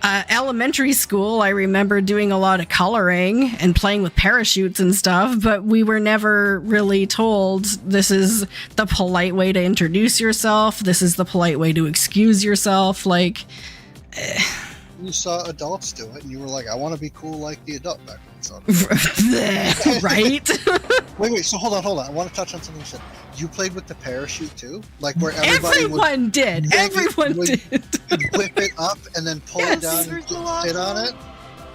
Elementary school, I remember doing a lot of coloring and playing with parachutes and stuff, but we were never really told this is the polite way to introduce yourself. This is the polite way to excuse yourself. Like, you saw adults do it, and you were like, I want to be cool like the adult back when you saw it. Right? Wait, so hold on. I want to touch on something you said. You played with the parachute too? Like, where everybody Everyone did. You'd whip it up and then pull it down and sit on it?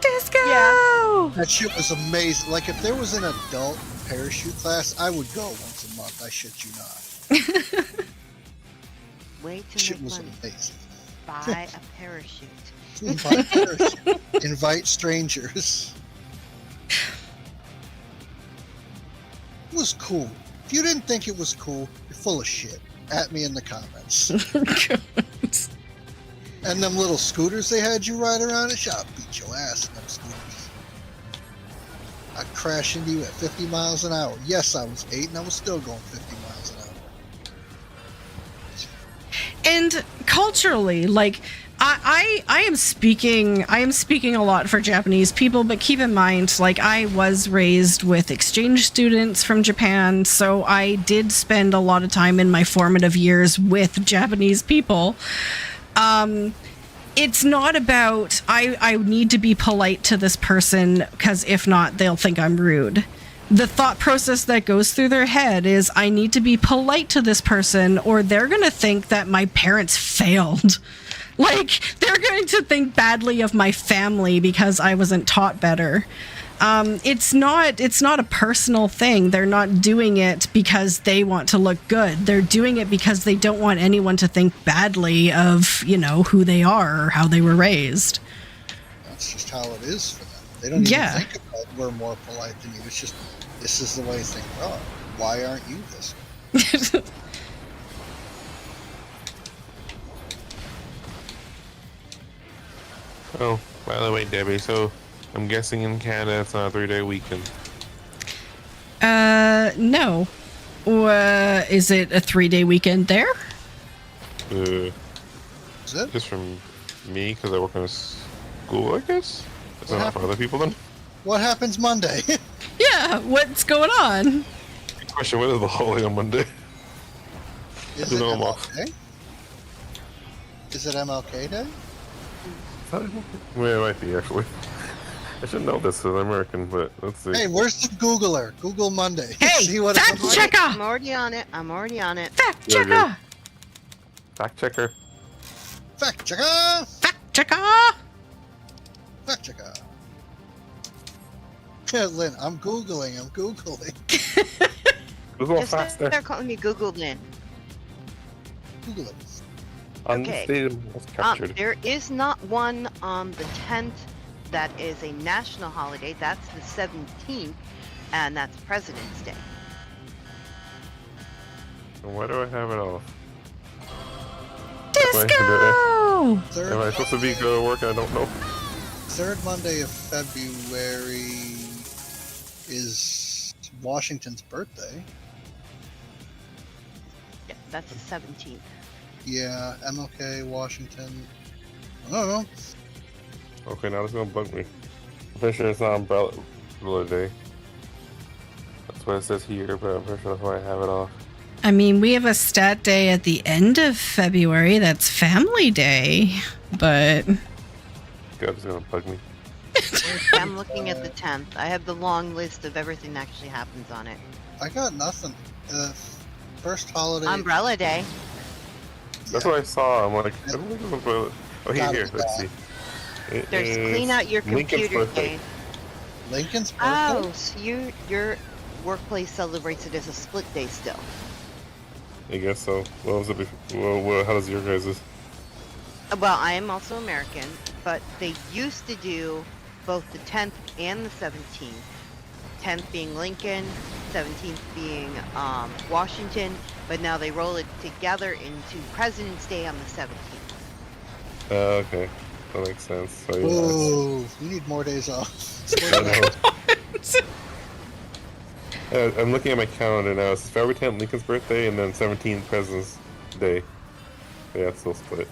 Disco! Yeah. That shit was amazing. Like, if there was an adult parachute class, I would go once a month. I shit you not. Way too Shit much was money. amazing. Buy a parachute. Invite strangers. It was cool. If you didn't think it was cool, you're full of shit. At me in the comments. And them little scooters they had you ride around, it shall beat your ass in them scooters. I'd crash into you at 50 miles an hour. Yes, I was 8 and I was still going 50 miles an hour. And culturally, like I am speaking a lot for Japanese people, but keep in mind, like, I was raised with exchange students from Japan, so I did spend a lot of time in my formative years with Japanese people. It's not about I need to be polite to this person, because if not, they'll think I'm rude. The thought process that goes through their head is, I need to be polite to this person or they're going to think that my parents failed. Like, they're going to think badly of my family because I wasn't taught better. It's not a personal thing. They're not doing it because they want to look good. They're doing it because they don't want anyone to think badly of, who they are or how they were raised. That's just how it is for them. They don't even think about we're more polite than you. It's just, this is the way things are. Why aren't you this way? Oh, by the way, Debbie, so I'm guessing in Canada it's not a 3-day weekend. No. Is it a 3-day weekend there? Is it? Just from me, because I work in a school, I guess? Is it not for other people then? What happens Monday? Yeah, what's going on? Good question, what is the holiday on Monday? Is it MLK? Is it MLK Day? Yeah, it might be, actually. I should know this because I'm American, but let's see. Hey, where's the Googler? Google Monday. Hey, see what fact checker! I'm already on it. Fact checker! Fact checker. Fact checker! Fact checker! Fact checker. Yeah, Lynn, I'm Googling. Google Just faster. they're calling me Google Lynn. Google it. On Okay. the state was captured. There is not one on the 10th that is a national holiday. That's the 17th, and that's President's Day. Why do I have it off? Disco! Am I supposed to be go to work and I don't know? Third Monday of February is Washington's birthday. Yeah, that's the 17th. Yeah, MLK, Washington. I don't know. Okay, now it's gonna bug me. I'm pretty sure it's not umbrella day. That's what it says here, but I'm pretty sure that's why I have it off. I mean, we have a stat day at the end of February. That's Family Day, but... God, it's gonna bug me. I'm looking at the 10th. I have the long list of everything that actually happens on it. I got nothing. First holiday. Umbrella Day. That's what I saw. I'm like, I don't think it's umbrella. Oh, here, let's see. There's Clean Out Your Lincoln's Computer birthday. Day. Lincoln's birthday? Oh, so your workplace celebrates it as a split day still. I guess so. What was it before? Well, how does your guys'? Well, I am also American, but they used to do both the 10th and the 17th. 10th being Lincoln, 17th being Washington, but now they roll it together into President's Day on the 17th. Okay. That makes sense. So, yeah, Whoa, we need more days off. I know. I'm looking at my calendar now. It's February 10th, Lincoln's birthday, and then 17th, President's Day. Yeah, it's still split.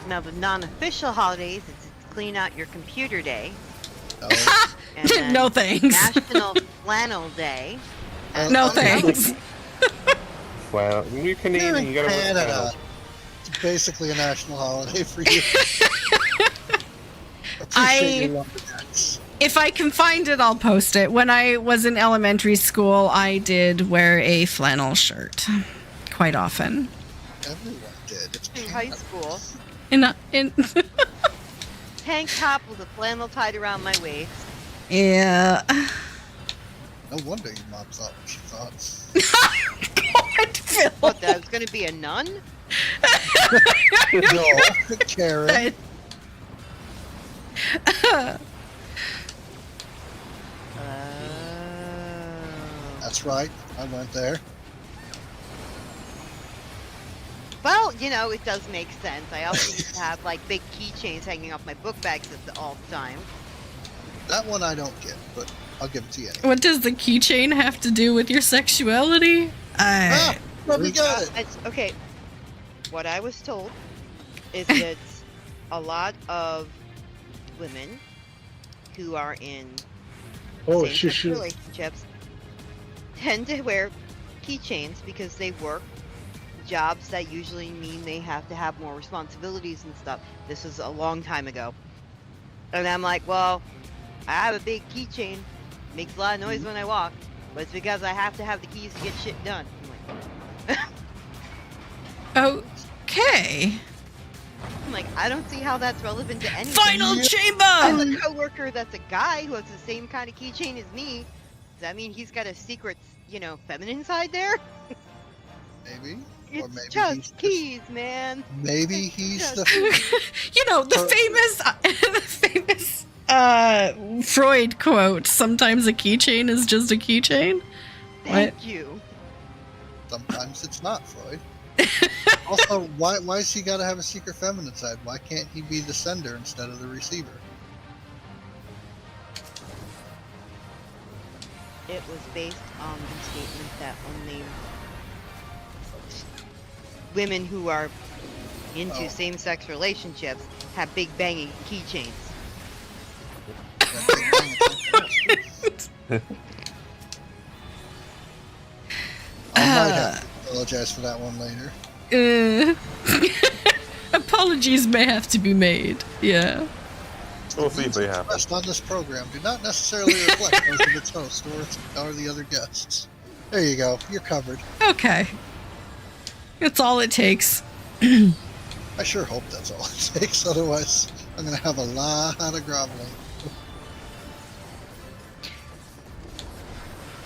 Now the non-official holidays, it's Clean Out Your Computer Day. Oh. And then No thanks. National Flannel Day. No thanks. Wow, you're You're Canadian. in You gotta work Canada. flannel. It's basically a national holiday for you. Appreciate your lumberjacks. If I can find it, I'll post it. When I was in elementary school, I did wear a flannel shirt quite often. Everyone did. It's In high Canada. school, In tank top with a flannel tied around my waist. yeah. No wonder your mom thought what she thought. God, Phil. What, that I was going to be a nun? No, Karen. That's right. I went there. Well, you know, it does make sense. I also used to have like big keychains hanging off my book bags all the time. That one I don't get, but I'll give it to you anyway. What does the keychain have to do with your sexuality? Well, we got it. Okay, what I was told is that a lot of women who are in same-sex relationships tend to wear keychains because they work jobs that usually mean they have to have more responsibilities and stuff. This was a long time ago. And I'm like, well, I have a big keychain. Makes a lot of noise when I walk, but it's because I have to have the keys to get shit done. Okay. I'm like, I don't see how that's relevant to anything. Final I chamber! have a coworker that's a guy who has the same kind of keychain as me. Does that mean he's got a secret, you know, feminine side there? Maybe. It's Or maybe just keys, man. Maybe he's the. You know, the famous Freud quote, sometimes a keychain is just a keychain. Thank you. Sometimes it's not Freud. Also, why has he got to have a secret feminine side? Why can't he be the sender instead of the receiver? It was based on the statement that only women who are into same-sex relationships have big banging keychains. I might have to apologize for that one later. Apologies may have to be made. Yeah. We'll see if they happen. Expressed on this program do not necessarily reflect those of its host or the other guests. There you go. You're covered. Okay. It's all it takes. I sure hope that's all it takes. Otherwise, I'm going to have a lot of groveling.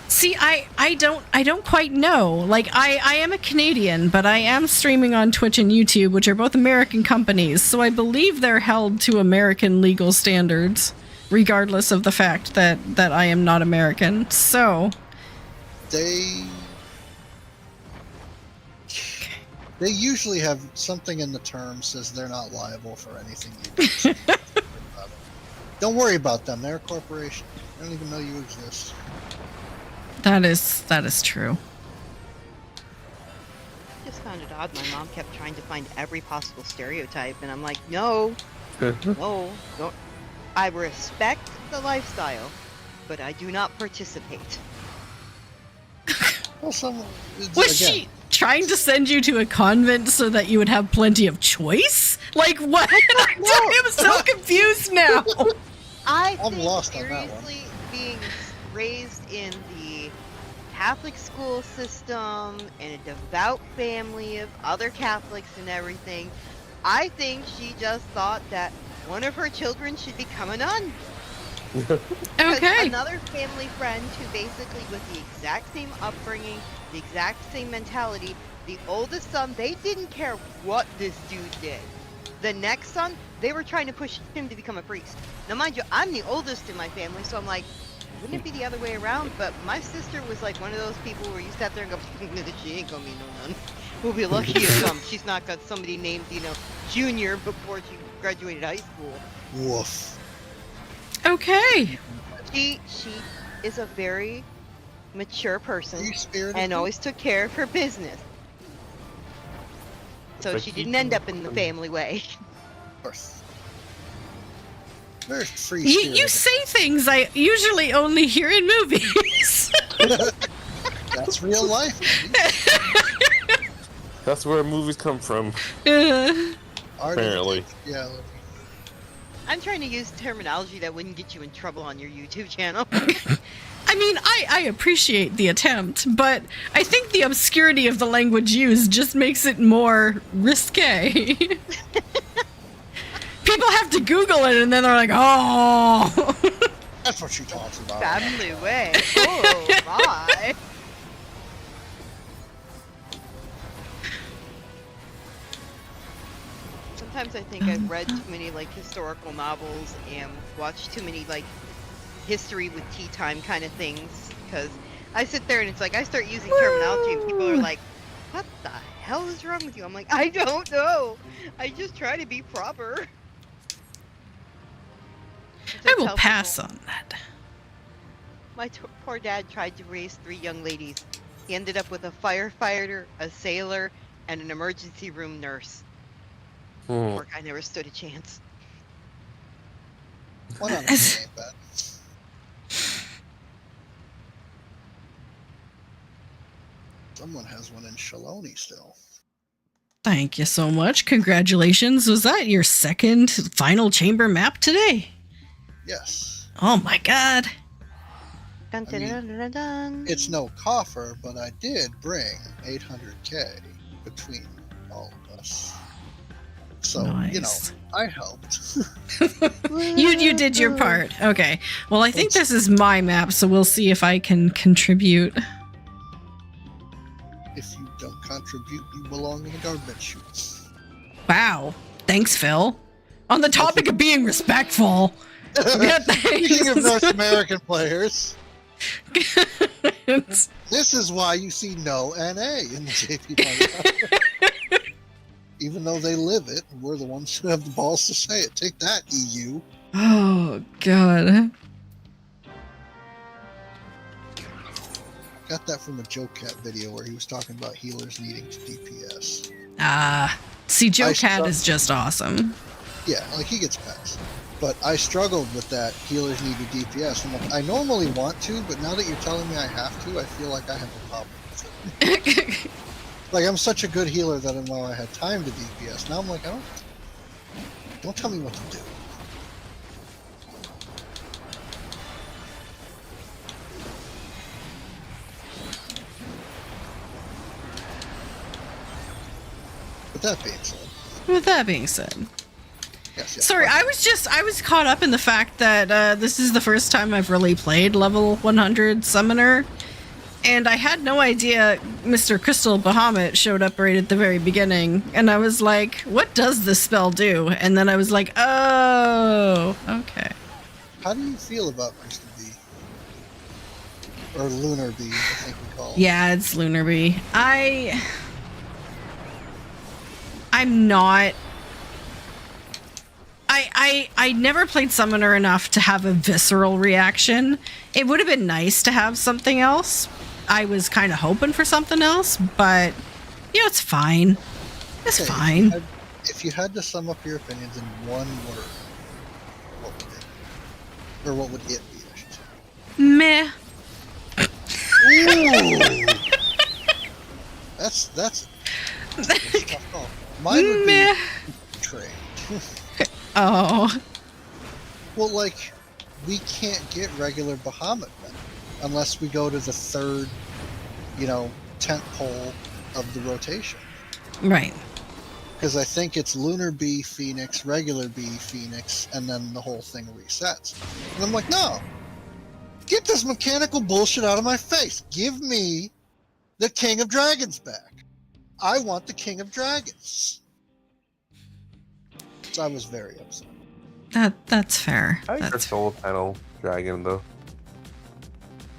See, I don't quite know. Like, I am a Canadian, but I am streaming on Twitch and YouTube, which are both American companies, so I believe they're held to American legal standards, regardless of the fact that I am not American. So They usually have something in the terms says they're not liable for anything you do. Don't worry about them. They're a corporation. I don't even know you exist. that is true. I just found it odd. My mom kept trying to find every possible stereotype, and I'm like, no, no, don't. I respect the lifestyle, but I do not participate. Well, Was she trying to send you to a convent so that you would have plenty of choice? Like what? I'm so confused now. I'm lost on that one. seriously being raised in the Catholic school system in a devout family of other Catholics and everything. I think she just thought that one of her children should become a nun. Okay. Another family friend who basically with the exact same upbringing, the exact same mentality, the oldest son, they didn't care what this dude did. The next son, they were trying to push him to become a priest. Now mind you, I'm the oldest in my family, so I'm like, wouldn't it be the other way around? But my sister was like one of those people where you sat there and go, she ain't gonna be no nun. We'll be lucky if she's not got somebody named, you know, Junior before she graduated high school. Woof. Okay. She is a very mature person Free-spirited and people. always took care of her business. So But she keep didn't end them- up in the family way. Of course. Very free. You say things I usually only hear in movies. That's real life. Baby. That's where movies come from. Apparently. Yeah. I'm trying to use terminology that wouldn't get you in trouble on your YouTube channel. I mean, I appreciate the attempt, but I think the obscurity of the language used just makes it more risque. People have to Google it, and then they're like, oh. That's what she talks about. Family way. Oh my. sometimes I think I've read too many like historical novels and watched too many like history with tea time kind of things, because I sit there and it's like I start using terminology and people are like, what the hell is wrong with you? I'm like, I don't know. I just try to be proper. I will pass on that. My poor dad tried to raise 3 young ladies. He ended up with a firefighter, a sailor, and an emergency room nurse. Poor guy never stood a chance. One on the game, but someone has one in Shaloni still. Thank you so much. Congratulations. Was that your second final chamber map today? Yes. Oh my god. Dun, dun, dun, dun, dun, dun. It's no coffer, but I did bring 800k between all of us. So, you know, Nice. I helped. You did your part. Okay. Well, I think this is my map, so we'll see if I can contribute. If you don't contribute, you belong in the garbage chute. Wow. Thanks, Phil. On the topic of being respectful. Yeah, Speaking of thanks. North American players, It's- this is why you see no NA in the JP Party. Even though they live it, we're the ones who have the balls to say it. Take that, EU. oh, God. Got that from a Joe Cat video where he was talking about healers needing to DPS. See, Joe I Cat struck- is just awesome. Yeah, like he gets passed. But I struggled with that healers need to DPS. I'm like, I normally want to, but now that you're telling me I have to, I feel like I have a problem with it. Like, I'm such a good healer that I know I had time to DPS. Now I'm like, don't tell me what to do. With that being said, With that being said. yes. Sorry, I was caught up in the fact that this is the first time I've really played level 100 Summoner. And I had no idea Mr. Crystal Bahamut showed up right at the very beginning. And I was like, what does this spell do? And then I was like, oh, okay. How do you feel about Crystal Bee? Or Lunar Bee, I think we call it. Yeah, it's Lunar Bee. I'm not... I never played Summoner enough to have a visceral reaction. It would have been nice to have something else. I was kind of hoping for something else, but, you know, it's fine. It's Okay, fine. If you had to sum up your opinions in one word, what would it be? Or what would it be, I should say? Meh. Ooh! That's a tough call. Mine would be Meh. trade. Oh. Well, like, we can't get regular Bahamut then, unless we go to the third, tent pole of the rotation. Right. Because I think it's Lunar Bee, Phoenix, regular Bee, Phoenix, and then the whole thing resets. And I'm like, no! Get this mechanical bullshit out of my face! Give me the King of Dragons back! I want the King of Dragons! So I was very upset. That's fair. I like the soul title dragon though.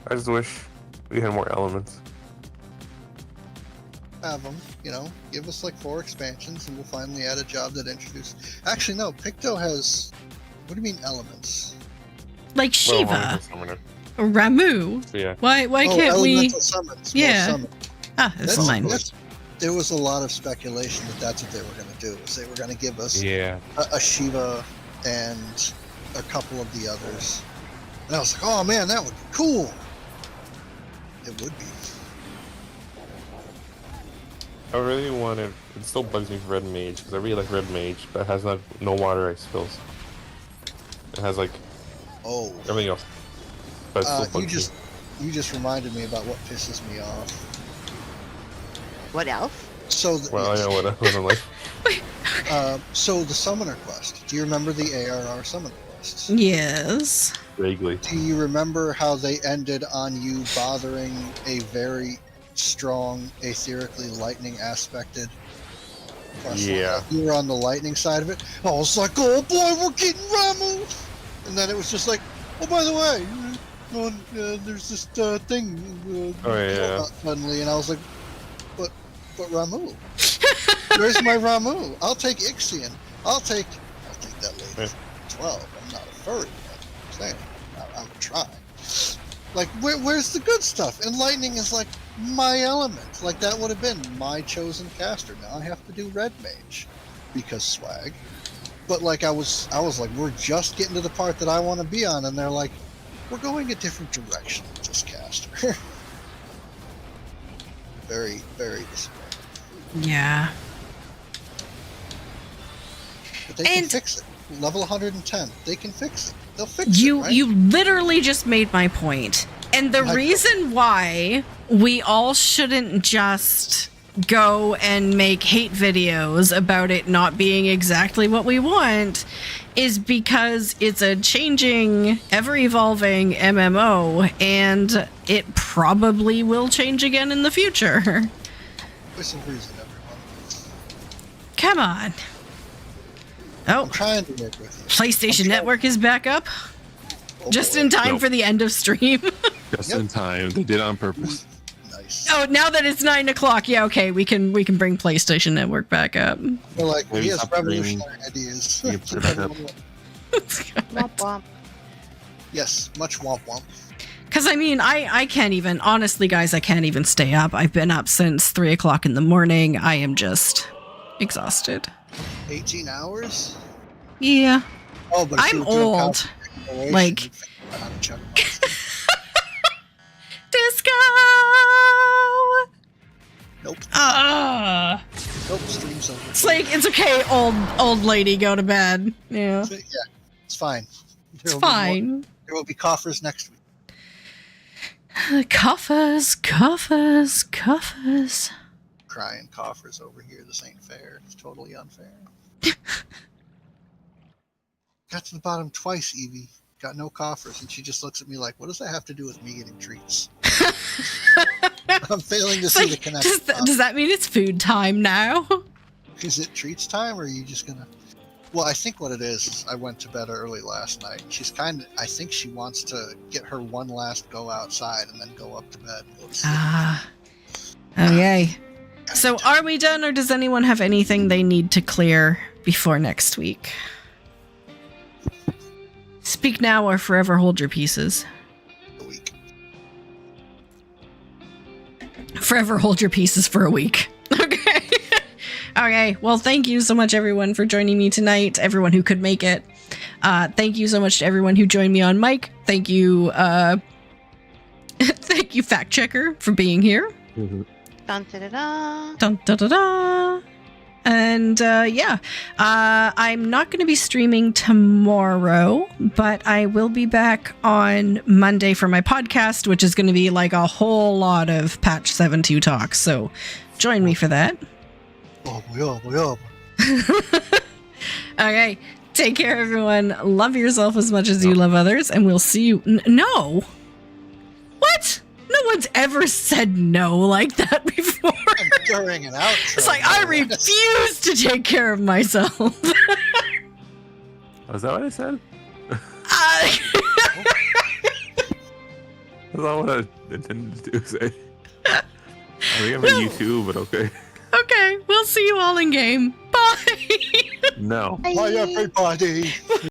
I just wish we had more elements. Have them, give us like 4 expansions and we'll finally add a job that introduces... Actually, no, Picto has... What do you mean elements? Like Well, Shiva. Summoner. Or Ramu. So, yeah. Why can't we... elemental summons. more Yeah. summons. Ah, it's That's- fine. that's- There was a lot of speculation that that's what they were going to do. Is they were going to give us Yeah. a Shiva and a couple of the others. And I was like, oh man, that would be cool. It would be. I really wanted. It still bugs me for Red Mage because I really like Red Mage, but it has no water ice spells. It has like Oh. everything else. But it still bugs You just reminded me about what pisses me off. What else? So Well, I know what I'm like. So the Summoner quest. Do you remember the ARR Summoner quests? Yes. Vaguely. Do you remember how they ended on you bothering a very strong, aetherically lightning aspected Plus, Yeah. you were on the lightning side of it. I was like, oh boy, we're getting Ramu! And then it was just like, oh, by the way, there's this thing. Oh, yeah. Suddenly, and I was like, but Ramu? Where's my Ramu? I'll take Ixion. I'll take that lady. 12. I'm not a furry. I'm saying. I'm trying. Like, where's the good stuff? And lightning is like my element. Like, that would have been my chosen caster. Now I have to do red mage because swag. But like, I was like, we're just getting to the part that I want to be on, and they're like, we're going a different direction with this caster. Very, very disappointing. Yeah. But they can fix it. Level 110. They can fix it. They'll fix it, right? You literally just made my point. And the reason why we all shouldn't just go and make hate videos about it not being exactly what we want is because it's a changing, ever-evolving MMO, and it probably will change again in the future. For some reason, everyone. Come on. Oh, I'm trying to work with you. PlayStation Network is back up. Just in time for the end of stream. Just in time. They did it on purpose. Nice. Oh, now that it's 9 o'clock, yeah, okay, we can bring PlayStation Network back up. We're like, Maybe he has stop revolutionary ideas. You put it back up. Womp womp. Yes, much womp womp. Because, I mean, I can't even, honestly, guys, I can't even stay up. I've been up since 3 o'clock in the morning. I am just exhausted. 18 hours? Yeah. Oh, but if you I'm were doing old. calculation, Like- you'd figure out how to check marks. Disco! Nope. Nope, stream's over. It's like, it's okay, old lady, go to bed. Yeah. Yeah, it's fine. It's fine. There will be coffers next week. Coffers. Crying coffers over here. This ain't fair. It's totally unfair. Got to the bottom twice, Evie. Got no coffers, and she just looks at me like, what does that have to do with me getting treats? I'm failing to see the connection. Does that mean it's food time now? Is it treats time, or are you just gonna... Well, I think what it is I went to bed early last night. She's I think she wants to get her one last go outside and then go up to bed and go to sleep. Okay. So are we done, or does anyone have anything they need to clear before next week? Speak now or forever hold your pieces. A week. Forever hold your pieces for a week. Okay. Okay. Well, thank you so much, everyone, for joining me tonight. Everyone who could make it. Thank you so much to everyone who joined me on mic. Thank you, thank you, Fact Checker, for being here. Mm-hmm. Dun da da da. Dun da da da. And I'm not going to be streaming tomorrow, but I will be back on Monday for my podcast, which is going to be like a whole lot of Patch 7.2 talks. So join me for that. Oh, yeah. Okay. Take care, everyone. Love yourself as much as you love others, and we'll see you. No. What? No one's ever said no like that before. During an outro. It's like, I refuse to take care of myself. Was that what I said? I- That's not what I intended to say. I think I'm on YouTube, but okay. Okay, we'll see you all in game. Bye. No. Bye, everybody.